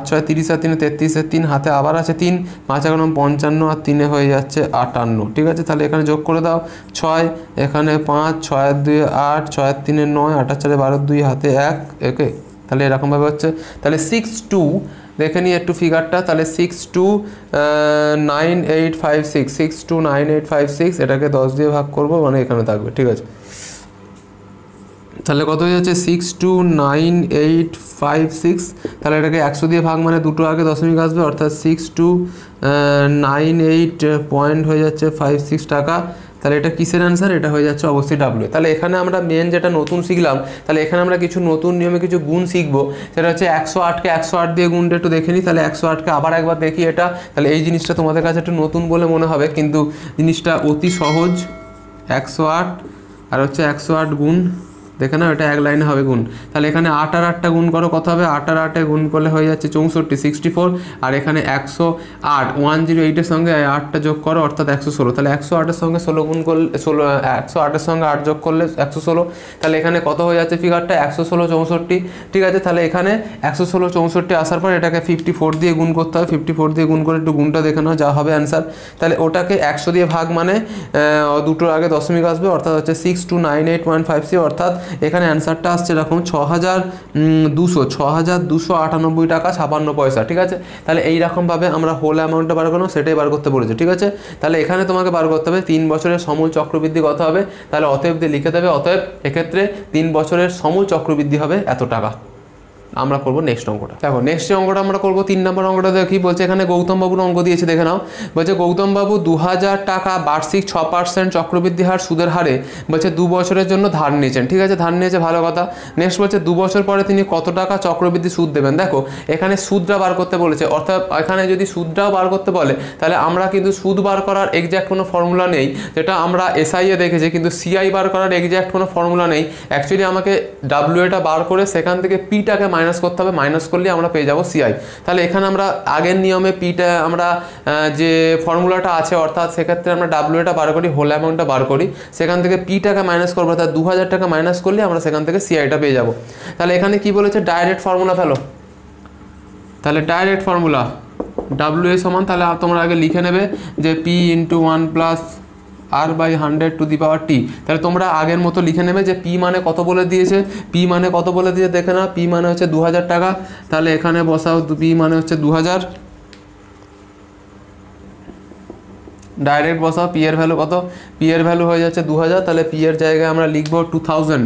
6 30 আর 3 33 3, হাতে আবার আছে 3, 5 11 55 আর 3 হয়ে যাচ্ছে 58। ঠিক আছে, তাহলে এখানে যোগ করে দাও 6, এখানে 5, 6 আর 2 8, 6 আর 3 9, 8 আর 4 12, 2 হাতে 1। ওকে, তাহলে এরকমভাবে হচ্ছে। তাহলে 6-2 দেখে নিই একটু ফিগারটা, তাহলে 6-2-9-8-5-6, 6-2-9-8-5-6, এটাকে 10 দিয়ে ভাগ করবো, মানে এখানে থাকবে। ঠিক আছে, তাহলে কত হয়ে যাচ্ছে 6-2-9-8-5-6, তাহলে এটাকে 100 দিয়ে ভাগ, মানে দুটো আগে দশমিক আসবে, অর্থাৎ 6-2-9-8 পয়েন্ট হয়ে যাচ্ছে 56 টাকা। তাহলে এটা কিসের অ্যান্সার, এটা হয়ে যাচ্ছে অবশ্যই ডাব্লিউ। তাহলে এখানে আমরা মেন যেটা নতুন শিখলাম, তাহলে এখানে আমরা কিছু নতুন নিয়মে কিছু গুণ শিখবো, সেটা হচ্ছে 108কে 108 দিয়ে গুণটা একটু দেখে নিই। তাহলে 108কে আবার একবার দেখি এটা, তাহলে এই জিনিসটা তোমাদের কাছে একটু নতুন বলে মনে হবে, কিন্তু জিনিসটা অতি সহজ। 108 আর হচ্ছে 108 গুণ, দেখে না, এটা এক লাইনে হবে গুণ। তাহলে এখানে 8 আর 8টা গুণ করো, কত হবে 8 আর 8-এ গুণ করলে হয়ে যাচ্ছে 64 64, আর এখানে 108 108-এর সঙ্গে 8টা যোগ করো, অর্থাৎ 116। তাহলে 108-এর সঙ্গে 16 গুণ করলে 108-এর সঙ্গে 8 যোগ করলে 116, তাহলে এখানে কত হয়ে যাচ্ছে ফিগারটা 116 64। ঠিক আছে, তাহলে এখানে 116 64 আসার পর এটাকে 54 দিয়ে গুণ করতে হবে, 54 দিয়ে গুণ করে একটু গুণটা দেখে নাও, যা হবে অ্যান্সার। তাহলে ওটাকে 100 দিয়ে ভাগ, মানে দুটোর আগে দশমিক আসবে, অর্থাৎ হচ্ছে 6-2-9-8-1-5-6, অর্থাৎ এখানে অ্যান্সারটা আসছে এরকম 6,298 টাকা 56 পয়সা। ঠিক আছে, তাহলে এইরকমভাবে আমরা হোল অ্যামাউন্টটা বার করলাম, সেটাই বার করতে বলেছে। ঠিক আছে, তাহলে এখানে তোমাকে বার করতে হবে 3 বছরের সমূল চক্রবৃদ্ধি কত হবে, তাহলে অতএব দিয়ে লিখে দেবে, অতএব এক্ষেত্রে 3 বছরের সমূল চক্রবৃদ্ধি হবে এত টাকা। আমরা করবো নেক্সট অঙ্কটা। দেখো নেক্সট অঙ্কটা আমরা করবো 3 নম্বর অঙ্কটা। কি বলছে এখানে, গৌতম বাবুর অঙ্ক দিয়েছে, দেখে নাও। বলছে গৌতম বাবু 2000 টাকা বার্ষিক 6% চক্রবৃদ্ধি হার সুদের হারে বলছে 2 বছরের জন্য ধার নিয়েছেন। ঠিক আছে, ধার নিয়েছে, ভালো কথা। নেক্সট বলছে 2 বছর পরে তিনি কত টাকা চক্রবৃদ্ধি সুদ দেবেন। দেখো এখানে সুদটা বার করতে বলেছে, অর্থাৎ এখানে যদি সুদটাও বার করতে বলে, তাহলে আমরা কিন্তু সুদ বার করার এক্স্যাক্ট কোনো ফর্মুলা নেই, যেটা আমরা এসআইয়ে দেখেছি, কিন্তু সিআই বার করার এক্স্যাক্ট কোনো ফর্মুলা নেই। অ্যাকচুয়ালি আমাকে ডাব্লিউএটা বার করে সেখান থেকে পিটাকে মাইনাস করতে হবে, মাইনাস করলে আমরা পেয়ে যাব সিআই। তাহলে এখানে আমরা আগের নিয়মে পিটা আমরা যে ফর্মুলাটা আছে, অর্থাৎ সেক্ষেত্রে আমরা ডাব্লিউটা বার করি, হোল অ্যামাউন্টটা বার করি, সেখান থেকে পিটাকে মাইনাস করবো, অর্থাৎ 2000 টাকা মাইনাস করলে আমরা সেখান থেকে সিআইটা পেয়ে যাব। তাহলে এখানে কি বলেছে, ডাইরেক্ট ফর্মুলা ফেলো। তাহলে ডাইরেক্ট ফর্মুলা ডাব্লিউ সমান, তাহলে তোমরা আগে লিখে নেবে যে P into 1 plus r/100 to the power T. তাহলে তোমরা আগের মতো লিখে নেবে যে পি মানে কত বলে দিয়েছে, পি মানে কত বলে দিয়েছে দেখে না, পি মানে হচ্ছে 2000 টাকা। তাহলে এখানে বসাও, পি মানে হচ্ছে 2000, ডাইরেক্ট বসাও। পি এর ভ্যালু কত, পি এর ভ্যালু হয়ে যাচ্ছে 2000, তাহলে পি এর জায়গায় আমরা লিখবো 2000।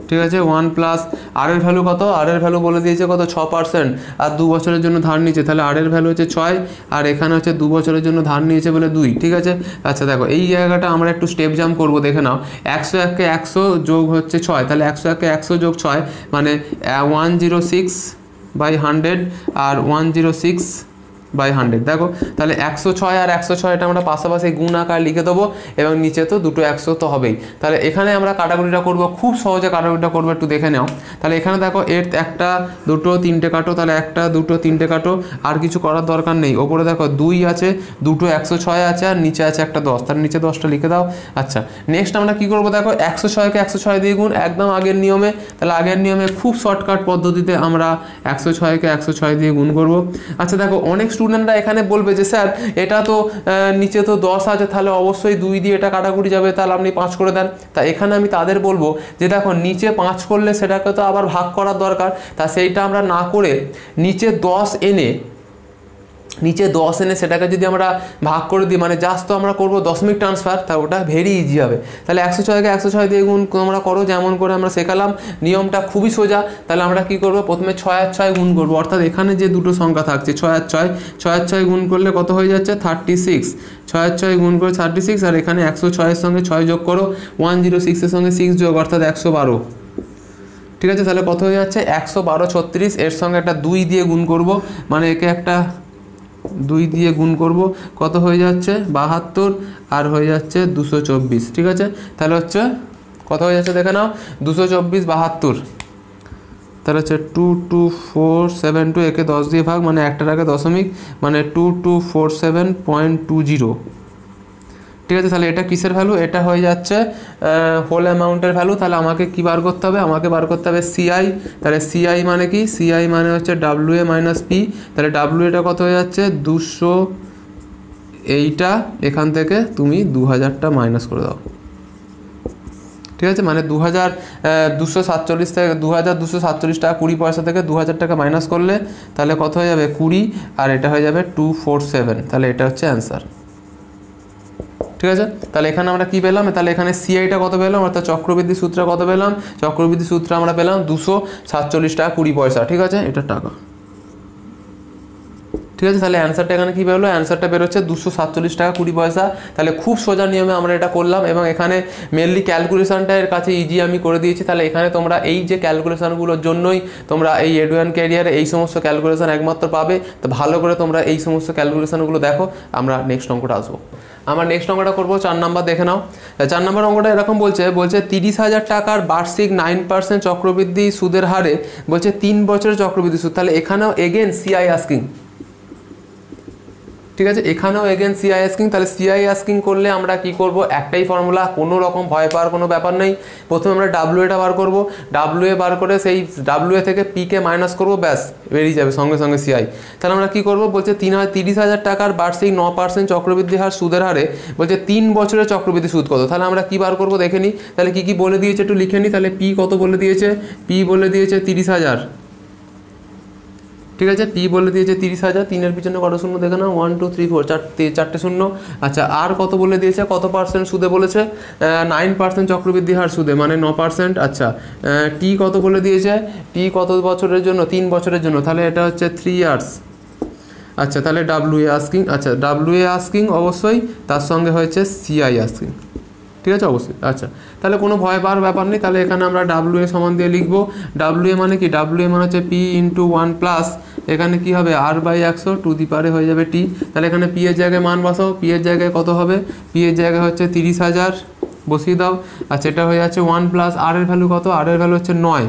ঠিক আছে, 1 প্লাস আর এর ভ্যালু কত, আর এর ভ্যালু বলে দিয়েছে কত 6%, আর 2 বছরের জন্য ধার নিয়েছে, তাহলে আর এর ভ্যালু হচ্ছে 6, আর এখানে হচ্ছে 2 বছরের জন্য ধার নিয়েছে বলে 2। ঠিক আছে, আচ্ছা দেখো এই জায়গাটা আমরা একটু স্টেপ জাম্প করবো, দেখে নাও। 101-কে 100 যোগ হচ্ছে 6, তাহলে 101-কে 100 যোগ 6 মানে 106/100, আর 106 বাই 100। দেখো তাহলে 106 আর 106 এটা আমরা পাশাপাশি গুণ আকার লিখে দেবো এবং নিচে তো দুটো 100 তো হবেই। তাহলে এখানে আমরা কাটাকুটিটা করব, খুব সহজে কাটাকুটিটা করবো, একটু দেখে নাও। তাহলে এখানে দেখো এর একটা দুটো তিনটে কাটো, তাহলে একটা দুটো তিনটে কাটো, আর কিছু করার দরকার নেই। ওপরে দেখো 2 আছে, দুটো 106 আছে, আর নিচে আছে একটা 10, তার নিচে 10টা লিখে দাও। আচ্ছা নেক্সট আমরা কি করব, দেখো 106কে 106 দিয়ে গুণ, একদম আগের নিয়মে। তাহলে আগের নিয়মে খুব শর্টকাট পদ্ধতিতে আমরা 106কে 106 দিয়ে গুণ করব। আচ্ছা দেখো অনেক স্টুডেন্টরা এখানে বলবে যে স্যার এটা তো নিচে তো 10 আছে, তাহলে অবশ্যই 2 দিয়ে এটা কাটাকুটি যাবে, তাহলে আপনি 5 করে দেন। তা এখানে আমি তাদের বলবো যে দেখো নিচে 5 করলে সেটাকে তো আবার ভাগ করার দরকার, তা সেইটা আমরা না করে নিচে 10 এনে সেটাকে যদি আমরা ভাগ করে দিই, মানে জাস্ট তো আমরা করবো দশমিক ট্রান্সফার, তা ওটা ভেরি ইজি হবে। তাহলে 106কে 106 দিয়ে গুণ আমরা করো, যেমন করে আমরা শেখালাম, নিয়মটা খুবই সোজা। তাহলে আমরা কি করব, প্রথমে 6 আর 6 গুণ করবো, অর্থাৎ এখানে যে দুটো সংখ্যা থাকছে 6 আর 6 গুণ করলে কত হয়ে যাচ্ছে 36, 6 আর 6 গুণ করে 36, আর এখানে 106 এর সঙ্গে 6 যোগ করো, 106 এর সঙ্গে 6 যোগ, অর্থাৎ 112। ঠিক আছে, তাহলে কত হয়ে যাচ্ছে 112 36, এর সঙ্গে একটা 2 দিয়ে গুণ করব, মানে একে একটা 2 দিয়ে গুণ করব, কত হয়ে যাচ্ছে 72, আর হয়ে যাচ্ছে 224। ঠিক আছে, তাহলে হচ্ছে কত হয়ে যাচ্ছে দেখে নাও, 224 72, তাহলে হচ্ছে 22472, একে 10 দিয়ে ভাগ, মানে একটার আগে দশমিক, মানে 2247.20। ঠিক আছে, তাহলে এটা কিসের ভ্যালু, এটা হয়ে যাচ্ছে হোল অ্যামাউন্টের ভ্যালু। তাহলে আমাকে কি বার করতে হবে, আমাকে বার করতে হবে সিআই। তাহলে সিআই মানে কি, সিআই মানে হচ্ছে ডাব্লিউ এ মাইনাস পি। তাহলে ডাব্লিউ এটা কত হয়ে যাচ্ছে 200, এইটা এখান থেকে তুমি 2000টা মাইনাস করে দাও। ঠিক আছে, মানে 2247 থেকে 2247 টাকা 20 পয়সা থেকে 2000 টাকা মাইনাস করলে তাহলে কত হয়ে যাবে 20, আর এটা হয়ে যাবে 247। তাহলে এটা হচ্ছে অ্যান্সার। ঠিক আছে, তাহলে এখানে আমরা কি পেলাম, তাহলে এখানে সিআইটা কত পেলাম, অর্থাৎ চক্রবৃদ্ধি সূত্র কত পেলাম, চক্রবৃদ্ধি সূত্র আমরা পেলাম 247 টাকা 20 পয়সা। ঠিক আছে, এটা টাকা। ঠিক আছে, তাহলে অ্যান্সারটা এখানে কী বেরোলো, অ্যান্সারটা বেরোচ্ছে 247 টাকা 20 পয়সা। তাহলে খুব সোজা নিয়মে আমরা এটা করলাম, এবং এখানে মেনলি ক্যালকুলেশনটা এর কাছে ইজি আমি করে দিয়েছি। তাহলে এখানে তোমরা এই যে ক্যালকুলেশনগুলোর জন্যই তোমরা এই এডুয়ান ক্যারিয়ারে এই সমস্ত ক্যালকুলেশন একমাত্র পাবে। তো ভালো করে তোমরা এই সমস্ত ক্যালকুলেশনগুলো দেখো। আমরা নেক্সট অঙ্কটা আসবো। আমরা নেক্সট অঙ্কটা করবো 4 নাম্বার, দেখে নাও। 4 নাম্বার অঙ্কটা এরকম বলছে 30,000 টাকার বার্ষিক 9% চক্রবৃদ্ধি সুদের হারে বলছে 3 বছরের চক্রবৃদ্ধি সুদ। তাহলে এখানেও এগেন সিআই আস্কিং। ঠিক আছে, এখানেও এগেন সিআই আস্কিং। তাহলে সিআই আস্কিং করলে আমরা কি করব, একটাই ফর্মুলা, কোনো রকম ভয় পাওয়ার কোনো ব্যাপার নেই। প্রথমে আমরা ডাব্লিউএটা বার করব, ডাব্লিউএ বার করে সেই ডাব্লিউএ থেকে পিকে মাইনাস করব, ব্যাস বেরিয়ে যাবে সঙ্গে সঙ্গে সিআই। তাহলে আমরা কি করব, বলছে 30,000 টাকার বার্ষিক 9% চক্রবৃদ্ধি হার সুদের হারে বলছে 3 বছরের চক্রবৃদ্ধি সুদ কত। তাহলে আমরা কি বার করব দেখে নিই। তাহলে কি কি বলে দিয়েছে একটু লিখে নিই। তাহলে পি কত বলে দিয়েছে, পি বলে দিয়েছে 30,000। ঠিক আছে, পি বলে দিয়েছে 30,000, 3-এর পিছনে কত শূন্য দেখে নাও, 1 2 3 4, চারটে শূন্য। আচ্ছা, আর কত বলে দিয়েছে, কত পার্সেন্ট সুদে বলেছে, 9% চক্রবৃদ্ধি হার সুদে, মানে 9%। আচ্ছা, টি কত বলে দিয়েছে, টি কত বছরের জন্য, 3 বছরের জন্য, তাহলে এটা হচ্ছে 3 ইয়ার্স। আচ্ছা, তাহলে ডাব্লিউএ আস্কিং, আচ্ছা ডাব্লিউএ আস্কিং অবশ্যই, তার সঙ্গে হয়েছে সিআই আস্কিং। ঠিক আছে, অবশ্যই। আচ্ছা, তাহলে কোনো ভয় পাওয়ার ব্যাপার নেই। তাহলে এখানে আমরা ডাব্লিউএ সমান দিয়ে লিখবো। ডাব্লিউএ মানে কি, ডাব্লিউএ মানে হচ্ছে পি ইন্টু 1 প্লাস এখানে কি হবে r/100 টু দি পারে হয়ে যাবে টি। তাহলে এখানে পি এর জায়গায় মান বসাও, পি এর জায়গায় কত হবে, পি এর জায়গায় হচ্ছে 30,000 বসিয়ে দাও। আচ্ছা, এটা হয়ে যাচ্ছে 1 প্লাস আর এর ভ্যালু কত, আর এর ভ্যালু হচ্ছে 9,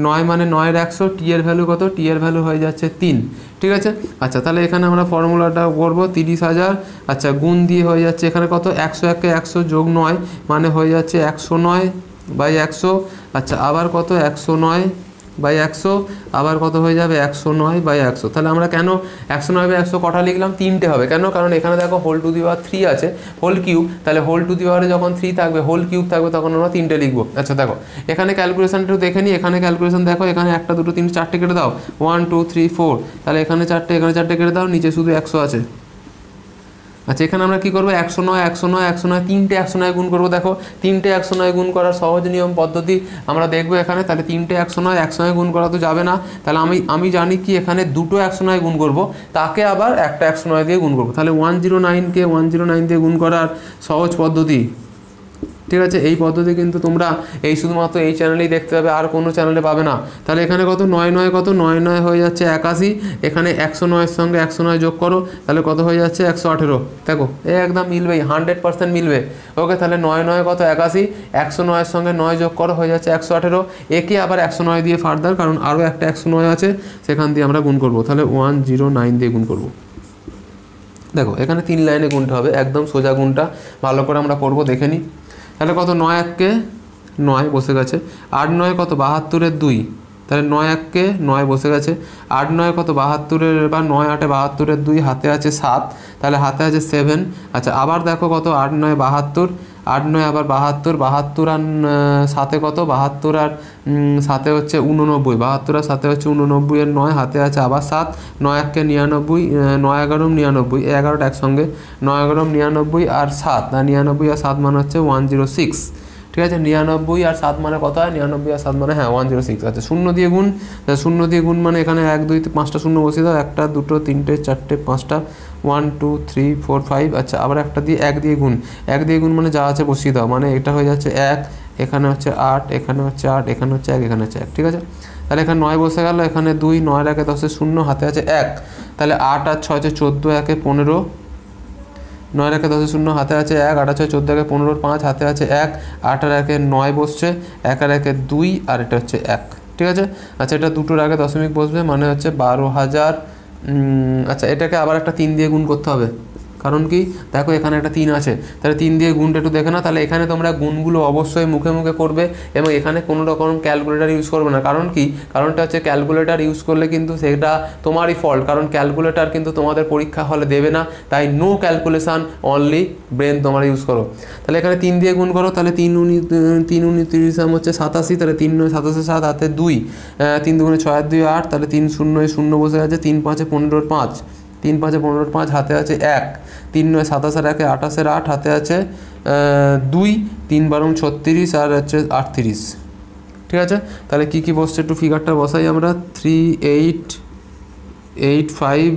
9 মানে 9 এর 100, টি এর ভ্যালু কত, টি এর ভ্যালু হয়ে যাচ্ছে 3। ঠিক আছে, আচ্ছা তাহলে এখানে আমরা ফর্মুলাটা করবো 30,000। আচ্ছা, গুণ দিয়ে হয়ে যাচ্ছে এখানে কত, 101কে 100 যোগ 9 মানে হয়ে যাচ্ছে 109/100। আচ্ছা, আবার কত, 109/100, আবার কত হয়ে যাবে 109/100। তাহলে আমরা কেন 109/100 কটা লিখলাম, 3টে হবে। কেন, কারণ এখানে দেখো হোল টু দি পাওয়ার 3 আছে, হোল কিউব। তাহলে হোল টু দি পাওয়ারে যখন 3 থাকবে, হোল কিউব থাকবে, তখন আমরা 3টে লিখবো। আচ্ছা দেখো এখানে ক্যালকুলেশনটা দেখে নিই। এখানে ক্যালকুলেশন দেখো, এখানে 1 2 3 4টে কেটে দাও, 1 2 3 4, তাহলে এখানে 4টে, এখানে 4টে কেটে দাও, নিচে শুধু 100 আছে। আচ্ছা, এখানে আমরা কি করবো, 109 109 109, 3টে 109 গুণ করবো। দেখো 3টে 109 গুণ করার সহজ নিয়ম পদ্ধতি আমরা দেখবো এখানে। তাহলে 3টে 109 গুণ করা তো যাবে না। তাহলে আমি জানি কি, এখানে দুটো 109 গুণ করবো, তাকে আবার একটা 109 দিয়ে গুণ করবো। তাহলে 109কে 109 দিয়ে গুণ করার সহজ পদ্ধতি ঠিক আছে, এই পদ্ধতি কিন্তু তোমরা এই শুধুমাত্র এই চ্যানেলেই দেখতে পাবে, আর কোনো চ্যানেলে পাবে না। তাহলে এখানে কত 9 9 কত 9 9 হয়ে যাচ্ছে 81, এখানে 109 সঙ্গে 109 যোগ করো, তাহলে কত হয়ে যাচ্ছে 118। দেখো এ একদম মিলবেই, 100% মিলবে। ওকে, তাহলে 9 9 কত 81, 109 সঙ্গে 9 যোগ করো, হয়ে যাচ্ছে 118। একে আবার 109 দিয়ে ফার্দার, কারণ আরও একটা 109 আছে সেখান দিয়ে আমরা গুণ করবো, তাহলে 109 দিয়ে গুণ করবো। দেখো এখানে 3 লাইনে গুণটা হবে, একদম সোজা গুণটা ভালো করে আমরা করবো, দেখে নিই। তাহলে কত 9 1 9 বসে গেছে, 8 9 কত 72 2, তাহলে 9 1 9 বসে গেছে, 8 9 কত 72 বা 9 8 72 2, হাতে আছে 7, তাহলে হাতে আছে 7। আচ্ছা আবার দেখো কত 8 9 72, 8 9 আবার 72, 72 আর 7 কত 72 আর 7 হচ্ছে 89, 72 আর 7 হচ্ছে 89 এর 9, হাতে আছে আবার 7, 9 1 99, 9 11 99, 11টা একসঙ্গে, 9 11 99 আর 7, না 99 আর 7 মানে হচ্ছে 106। ঠিক আছে, 99 আর 7 মানে কত হয়, 99 আর 7 মানে হ্যাঁ 106। আচ্ছা 0 দিয়ে গুণ, 0 দিয়ে গুণ মানে এখানে 1 2 5টা শূন্য বসিয়ে দাও, 1টা 2টো 3টে 4টে 5টা, 1 2 3 4 5। আচ্ছা আবার একটা দিয়ে 1 দিয়ে গুণ, 1 দিয়ে গুণ মানে যা আছে বসিয়ে দাও, মানে এটা হয়ে যাচ্ছে 1, এখানে হচ্ছে 8, এখানে হচ্ছে 8, এখানে হচ্ছে 1, এখানে হচ্ছে 1। ঠিক আছে, তাহলে এখানে 9 বসে গেল, এখানে 2, 9 1 10 0, হাতে আছে 1, তাহলে 8 আর 6 হচ্ছে 14, 1 15, 9 1 10 0, হাতে আছে 1, 8 6 14 1 15, 5, হাতে আছে 1, 8 আর 1 9 বসছে, 1 আর 1 2, আর এটা হচ্ছে 1। ঠিক আছে, আচ্ছা এটা দুটোর আগে দশমিক বসবে, মানে হচ্ছে 12,000। আচ্ছা এটাকে আবার একটা 3 দিয়ে গুণ করতে হবে, কারণ কি দেখো এখানে একটা 3 আছে, তাহলে 3 দিয়ে গুণটা একটু দেখে না। তাহলে এখানে তোমরা গুণগুলো অবশ্যই মুখে মুখে করবে, এবং এখানে কোনো রকম ক্যালকুলেটার ইউজ করবে না। কারণ কি, কারণটা হচ্ছে ক্যালকুলেটার ইউজ করলে কিন্তু সেটা তোমারই ফল্ট, কারণ ক্যালকুলেটার কিন্তু তোমাদের পরীক্ষা হলে দেবে না, তাই নো ক্যালকুলেশান, অনলি ব্রেন তোমরা ইউজ করো। তাহলে এখানে 3 দিয়ে গুণ করো, তাহলে 3 উনি 30 হচ্ছে 87, তাহলে 3 9 27 7, হাতে 2, 3 2 6 আর 2 8, তাহলে 3 0 0 বসে আছে, 3 5 15 5, 3 5 15 5, হাতে আছে 1, 3 9 27 আর 1 28 8, হাতে আছে 2, 3 12 36 আর হচ্ছে 38। ঠিক আছে, তাহলে কী কী বসছে একটু ফিগারটা বসাই আমরা, 3 8 8 5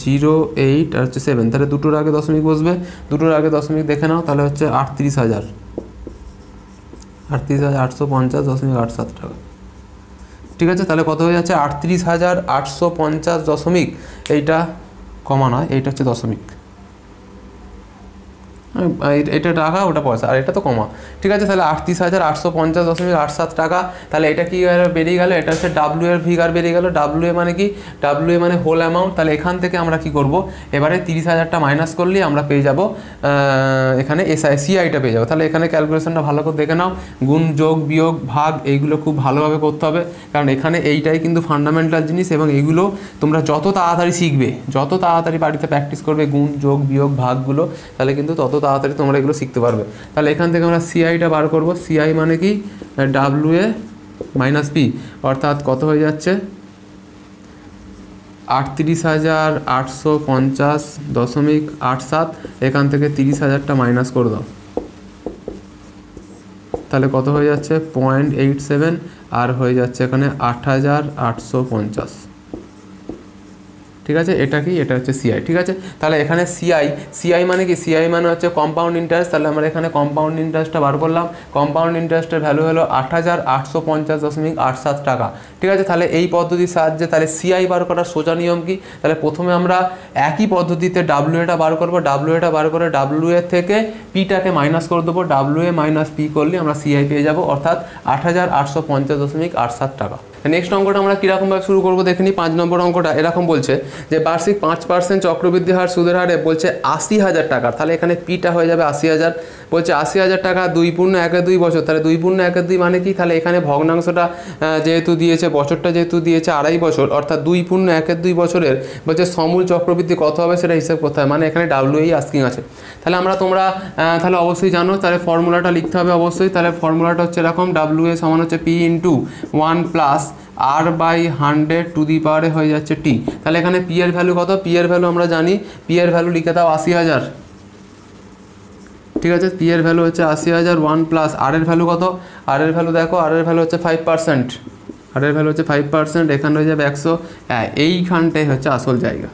0 8 আর হচ্ছে 7, তাহলে দুটোর আগে দশমিক বসবে, দুটোর আগে দশমিক দেখে নাও, তাহলে হচ্ছে 38,000 38,850.87 টাকা। ঠিক আছে, তাহলে কত হয়ে যাচ্ছে 38,850 দশমিক, এইটা কমা নয়, এইটা হচ্ছে দশমিক, এটা টাকা ওটা পয়সা, আর এটা তো কমা। ঠিক আছে, তাহলে 38,850.87 টাকা। তাহলে এটা কি বেরিয়ে গেল, এটা হচ্ছে ডাব্লিউ এর ফিগার বেরিয়ে গেল। ডাব্লিউ এ মানে কি, ডাব্লিউ এ মানে হোল অ্যামাউন্ট। তাহলে এখান থেকে আমরা কি করব, এবারে 30,000টা মাইনাস করলে আমরা পেয়ে যাব এখানে সিআইটা পেয়ে যাবো। তাহলে এখানে ক্যালকুলেশনটা ভালো করে দেখে নাও, গুণ যোগ বিয়োগ ভাগ এইগুলো খুব ভালোভাবে করতে হবে, কারণ এখানে এইটাই কিন্তু ফান্ডামেন্টাল জিনিস, এবং এইগুলো তোমরা যত তাড়াতাড়ি শিখবে, যত তাড়াতাড়ি বাড়িতে প্র্যাকটিস করবে গুণ যোগ বিয়োগ ভাগগুলো, তাহলে কিন্তু তত তাড়াতাড়ি তোমরা এগুলো শিখতে পারবে। তাহলে এখান থেকে আমরা সিআইটা বার করব, সিআই মানে কি ডাব্লিউ এ মাইনাস পি, অর্থাৎ কত হয়ে যাচ্ছে 38,850.87, এখান থেকে 30,000টা মাইনাস করে দাও, তাহলে কত হয়ে যাচ্ছে 0.87, আর হয়ে যাচ্ছে এখানে 8,850। ঠিক আছে, এটা কি, এটা হচ্ছে সিআই। ঠিক আছে, তাহলে এখানে সিআই মানে কি, সিআই মানে হচ্ছে কম্পাউন্ড ইন্টারেস্ট। তাহলে আমরা এখানে কম্পাউন্ড ইন্টারেস্টটা বার করলাম, কম্পাউন্ড ইন্টারেস্টের ভ্যালু হলো 8,850.87 টাকা। ঠিক আছে, তাহলে এই পদ্ধতির সাহায্যে তাহলে সিআই বার করার সোজা নিয়ম কি, তাহলে প্রথমে আমরা একই পদ্ধতিতে ডাব্লিউ এটা বার করবো, ডাব্লিউ এটা বার করে ডাব্লিউ এর থেকে পিটাকে মাইনাস করে দেবো, ডাব্লিউ এ মাইনাস পি করলে আমরা সিআই পেয়ে যাবো, অর্থাৎ 8,850.87 টাকা। নেক্সট অঙ্কটা আমরা কীরকমভাবে শুরু করবো দেখে নিই। 5 নম্বর অঙ্কটা এরকম বলছে যে বার্ষিক 5% চক্রবৃদ্ধি হার সুদের হারে বলছে 80,000 টাকা। তাহলে এখানে পিটা হয়ে যাবে 80,000, বলছে 80,000 টাকা 2.12 বছর। তাহলে 2.12 মানে কি, তাহলে এখানে ভগ্নাংশটা যেহেতু দিয়েছে, বছরটা যেহেতু দিয়েছে 2.5 বছর, অর্থাৎ 2.12 বছরের বলছে সমূল চক্রবৃদ্ধি কত হবে সেটা হিসাব করতে হয়, মানে এখানে ডাব্লিউই আস্কিং আছে। তাহলে তোমরা তাহলে অবশ্যই জানো, তাহলে ফর্মুলাটা লিখতে হবে অবশ্যই। তাহলে ফর্মুলাটা হচ্ছে এরকম, ডাব্লিউ এ সমান হচ্ছে P into 1 plus r/100 to দি পাওয়ারে হয়ে যাচ্ছে টি। তাহলে এখানে পি এর ভ্যালু কত, পি এর ভ্যালু আমরা জানি, পি এর ভ্যালু লিখে দাও 80,000। ঠিক আছে, পি এর ভ্যালু হচ্ছে 80,000, 1 প্লাস আর এর ভ্যালু কত, আর এর ভ্যালু দেখো, আর এর ভ্যালু হচ্ছে 5%, আর এর ভ্যালু হচ্ছে 5%, এখানে হয়ে যাবে 100। হ্যাঁ, এইখানটাই হচ্ছে আসল জায়গা।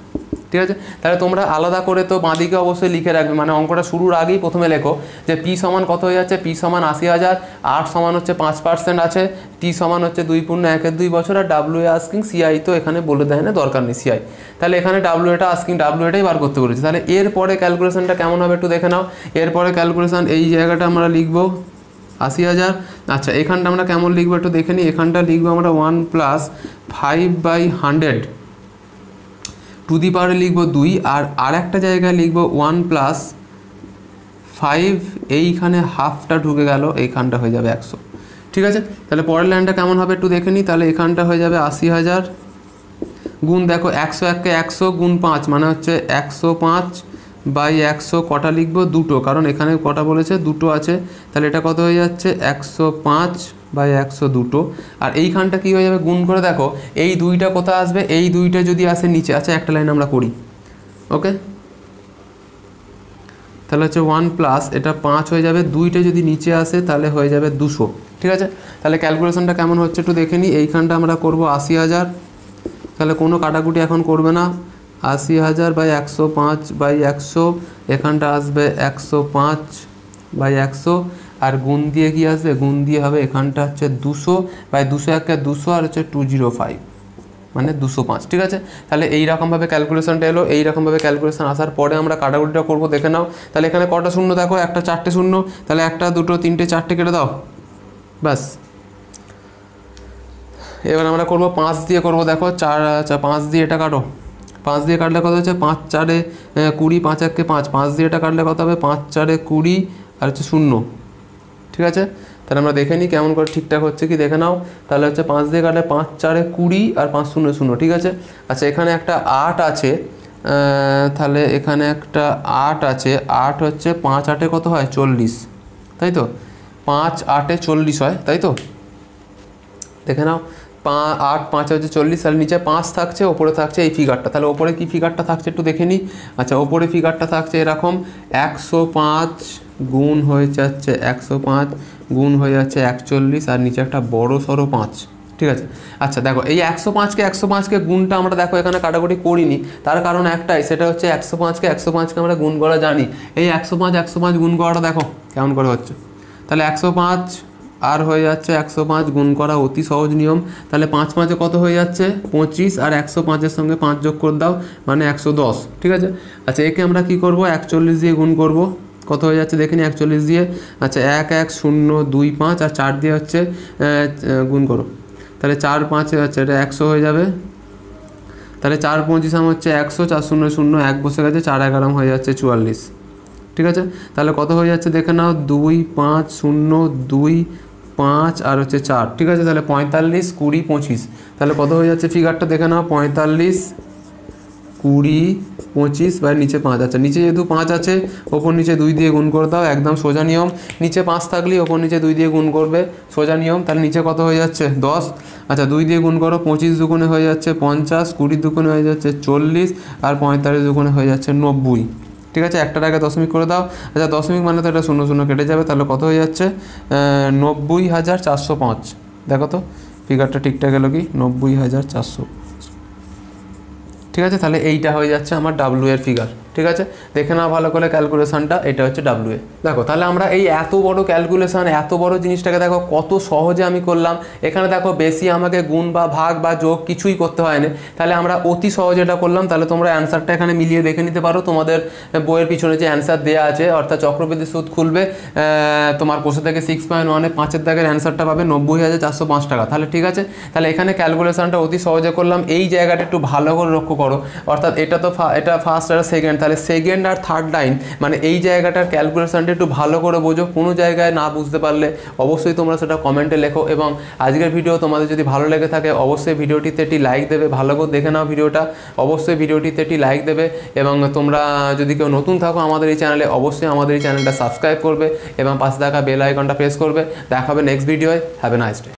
ঠিক আছে। তাহলে তোমরা আলাদা করে তো বাঁদিকে অবশ্যই লিখে রাখবে, মানে অঙ্কটা শুরুর আগেই প্রথমে লেখো যে পি সমান কত হয়ে যাচ্ছে, পি সমান 80,000, আর সমান হচ্ছে 5% আছে, টি সমান হচ্ছে 2.1-2 বছর, আর ডাব্লিউ এ আস্কিং, সিআই তো এখানে বলে দেয় না, দরকার নেই সিআই। তাহলে এখানে ডাব্লিউ এটা আস্কিং, ডাব্লিউ এটাই বার করতে বলেছে। তাহলে এরপরে ক্যালকুলেশনটা কেমন হবে একটু দেখে নাও। এরপরে ক্যালকুলেশন এই জায়গাটা আমরা লিখবো 80,000। আচ্ছা এখানটা আমরা কেমন লিখবো একটু দেখে নিই। এখানটা লিখবো আমরা 1 + 5/100 টু দি পাওয়ারে লিখবো 2, আর একটা জায়গায় লিখবো 1 + 5, এইখানে হাফটা ঢুকে গেল, এইখানটা হয়ে যাবে 100। ঠিক আছে, তাহলে পরের লাইনটা কেমন হবে একটু দেখে নিই। তাহলে এখানটা হয়ে যাবে 80,000 গুণ, দেখো 101কে 100 গুণ 5 মানে হচ্ছে 105/100, কটা লিখবো, দুটো, কারণ এখানে কটা বলেছে, দুটো আছে। তাহলে এটা কত হয়ে যাচ্ছে, 105/100 দুটো। আর এইখানটা কি হয়ে যাবে, গুণ করে দেখো এই দুইটা কোথায় আসবে, এই দুইটা যদি আসে নিচে। আচ্ছা একটা লাইন আমরা করি, ওকে। তাহলে হচ্ছে 1 + এটা 5 হয়ে যাবে, দুইটা যদি নিচে আসে তাহলে হয়ে যাবে 200। ঠিক আছে, তাহলে ক্যালকুলেশনটা কেমন হচ্ছে একটু দেখে নিই। এইখানটা আমরা করব 80,000, তাহলে কোনো কাটাকুটি এখন করবে না, 80,000/105/100, এখানটা আসবে 105/100, আর গুণ দিয়ে কি আসবে, গুণ দিয়ে হবে এখানটা হচ্ছে 200/201 200, আর হচ্ছে 205 মানে 205। ঠিক আছে, তাহলে এইরকমভাবে ক্যালকুলেশনটা এলো। এইরকমভাবে ক্যালকুলেশন আসার পরে আমরা কাটাকুটিটা করবো, দেখে নাও। তাহলে এখানে কটা শূন্য দেখো, একটা 4টে শূন্য, তাহলে 1 2 3 4টে কেটে দাও, ব্যাস। এবার আমরা করব 5 দিয়ে করব, দেখো 4, আচ্ছা 5 দিয়ে এটা কাটো, 5 দিয়ে কাটলে কত হচ্ছে, 5 4 20, 5 1 5, 5 দিয়ে এটা কাটলে কত হবে, 5 4 20, আর হচ্ছে 0। ঠিক আছে, তাহলে আমরা দেখে নিই কেমন করে ঠিকঠাক হচ্ছে কি, দেখে নাও। তাহলে হচ্ছে 5 দিয়ে কাটলে 5 4 20, আর 5 0 0। ঠিক আছে, আচ্ছা এখানে একটা 8 আছে, তাহলে এখানে একটা 8 আছে, 8 হচ্ছে 5 8 কত হয়, 40, তাই তো, 5 8 40 হয়, তাই তো। দেখে নাও, 8 5 হচ্ছে 40, তাহলে নিচে 5 থাকছে, ওপরে থাকছে এই ফিগারটা। তাহলে ওপরে কি ফিগারটা থাকছে একটু দেখে নিই। আচ্ছা ওপরে ফিগারটা থাকছে এরকম, 105 গুণ হয়ে যাচ্ছে 105 গুণ হয়ে যাচ্ছে 41, আর নিচে একটা বড় সড়ো 5। ঠিক আছে, আচ্ছা দেখো এই 105কে গুণটা আমরা দেখো এখানে কাটাকুটি করিনি, তার কারণ একটাই, সেটা হচ্ছে 105কে আমরা গুণ করা জানি। এই 105 গুণ করাটা দেখো কেমন করে হচ্ছে। তাহলে 105 আর হয়ে যাচ্ছে 105 গুণ করা অতি সহজ নিয়ম। তাহলে 5 5 কত হয়ে যাচ্ছে, 25, আর 105-এর সঙ্গে 5 যোগ করে দাও মানে 110। ঠিক আছে, আচ্ছা একে আমরা কি করব, 41 দিয়ে গুণ করব, কত হয়ে যাচ্ছে দেখিনি 41 দিয়ে। আচ্ছা 1 1 0 2 5, আর 4 দিয়ে হচ্ছে গুণ করো, তাহলে 4 5 হচ্ছে এটা 100 হয়ে যাবে। তাহলে 4 25 হচ্ছে 100, 4 0 0 1 বসে গেছে, 4 11 হয়ে যাচ্ছে 44। ঠিক আছে, তাহলে কত হয়ে যাচ্ছে দেখে নাও, 2 5 0 2 5, আর হচ্ছে 4। ঠিক আছে, তাহলে 45 20 25, তাহলে কত হয়ে যাচ্ছে ফিগারটা দেখে নাও, 45 20 25 বা নিচে 5। আচ্ছা নিচে যেহেতু 5 আছে, ওপর নিচে 2 দিয়ে গুণ করে দাও, একদম সোজা নিয়ম। নিচে 5 থাকলে ওপর নিচে 2 দিয়ে গুণ করবে, সোজা নিয়ম। তাহলে নিচে কত হয়ে যাচ্ছে 10। আচ্ছা 2 দিয়ে গুণ করো, 25 দুগুণে হয়ে যাচ্ছে 50, 20 দুগুণে হয়ে যাচ্ছে 40, আর 45 দুগুণে হয়ে যাচ্ছে 90। ঠিক আছে, একটার আগে দশমিক করে দাও। আচ্ছা দশমিক মানে তো এটা 0 0 কেটে যাবে, তাহলে কত হয়ে যাচ্ছে 90,405। দেখো তো ফিগারটা ঠিকঠাক এলো কি, 90,400। ঠিক আছে, তাহলে এইটা হয়ে যাচ্ছে আমার ডাব্লিউ এর ফিগার। ঠিক আছে, দেখে নাও ভালো করে ক্যালকুলেশনটা, এটা হচ্ছে ডাব্লিউ এ। দেখো তাহলে আমরা এই এত বড় ক্যালকুলেশন, এত বড় জিনিসটাকে দেখো কত সহজে আমি করলাম। এখানে দেখো বেশি আমাকে গুণ বা ভাগ বা যোগ কিছুই করতে হয় না, তাহলে আমরা অতি সহজে এটা করলাম। তাহলে তোমরা অ্যান্সারটা এখানে মিলিয়ে দেখে নিতে পারো, তোমাদের বইয়ের পিছনে যে অ্যান্সার দেওয়া আছে, অর্থাৎ চক্রবৃদ্ধি সুদ খুলবে তোমার কোষে থেকে 6.1-এ 5-এর দাগের অ্যান্সারটা পাবে 90,405 টাকা। তাহলে ঠিক আছে, তাহলে এখানে ক্যালকুলেশনটা অতি সহজে করলাম। এই জায়গাটা একটু ভালো করে লক্ষ্য করো, অর্থাৎ এটা তো এটা ফার্স্ট আর সেকেন্ড, তাহলে সেকেন্ড আর থার্ড লাইন মানে এই জায়গাটার ক্যালকুলেশনটা একটু ভালো করে বোঝো। কোনো জায়গায় না বুঝতে পারলে অবশ্যই তোমরা সেটা কমেন্টে লেখো। এবং আজকের ভিডিও তোমাদের যদি ভালো লেগে থাকে অবশ্যই ভিডিওটিতে একটি লাইক দেবে, ভালো করে দেখে নাও ভিডিওটা, অবশ্যই ভিডিওটিতে একটি লাইক দেবে। এবং তোমরা যদি কেউ নতুন থাকো আমাদের এই চ্যানেলে, অবশ্যই আমাদের এই চ্যানেলটা সাবস্ক্রাইব করবে এবং পাশে থাকা বেল আইকনটা প্রেস করবে। দেখা হবে নেক্সট ভিডিওয়। Have a nice day.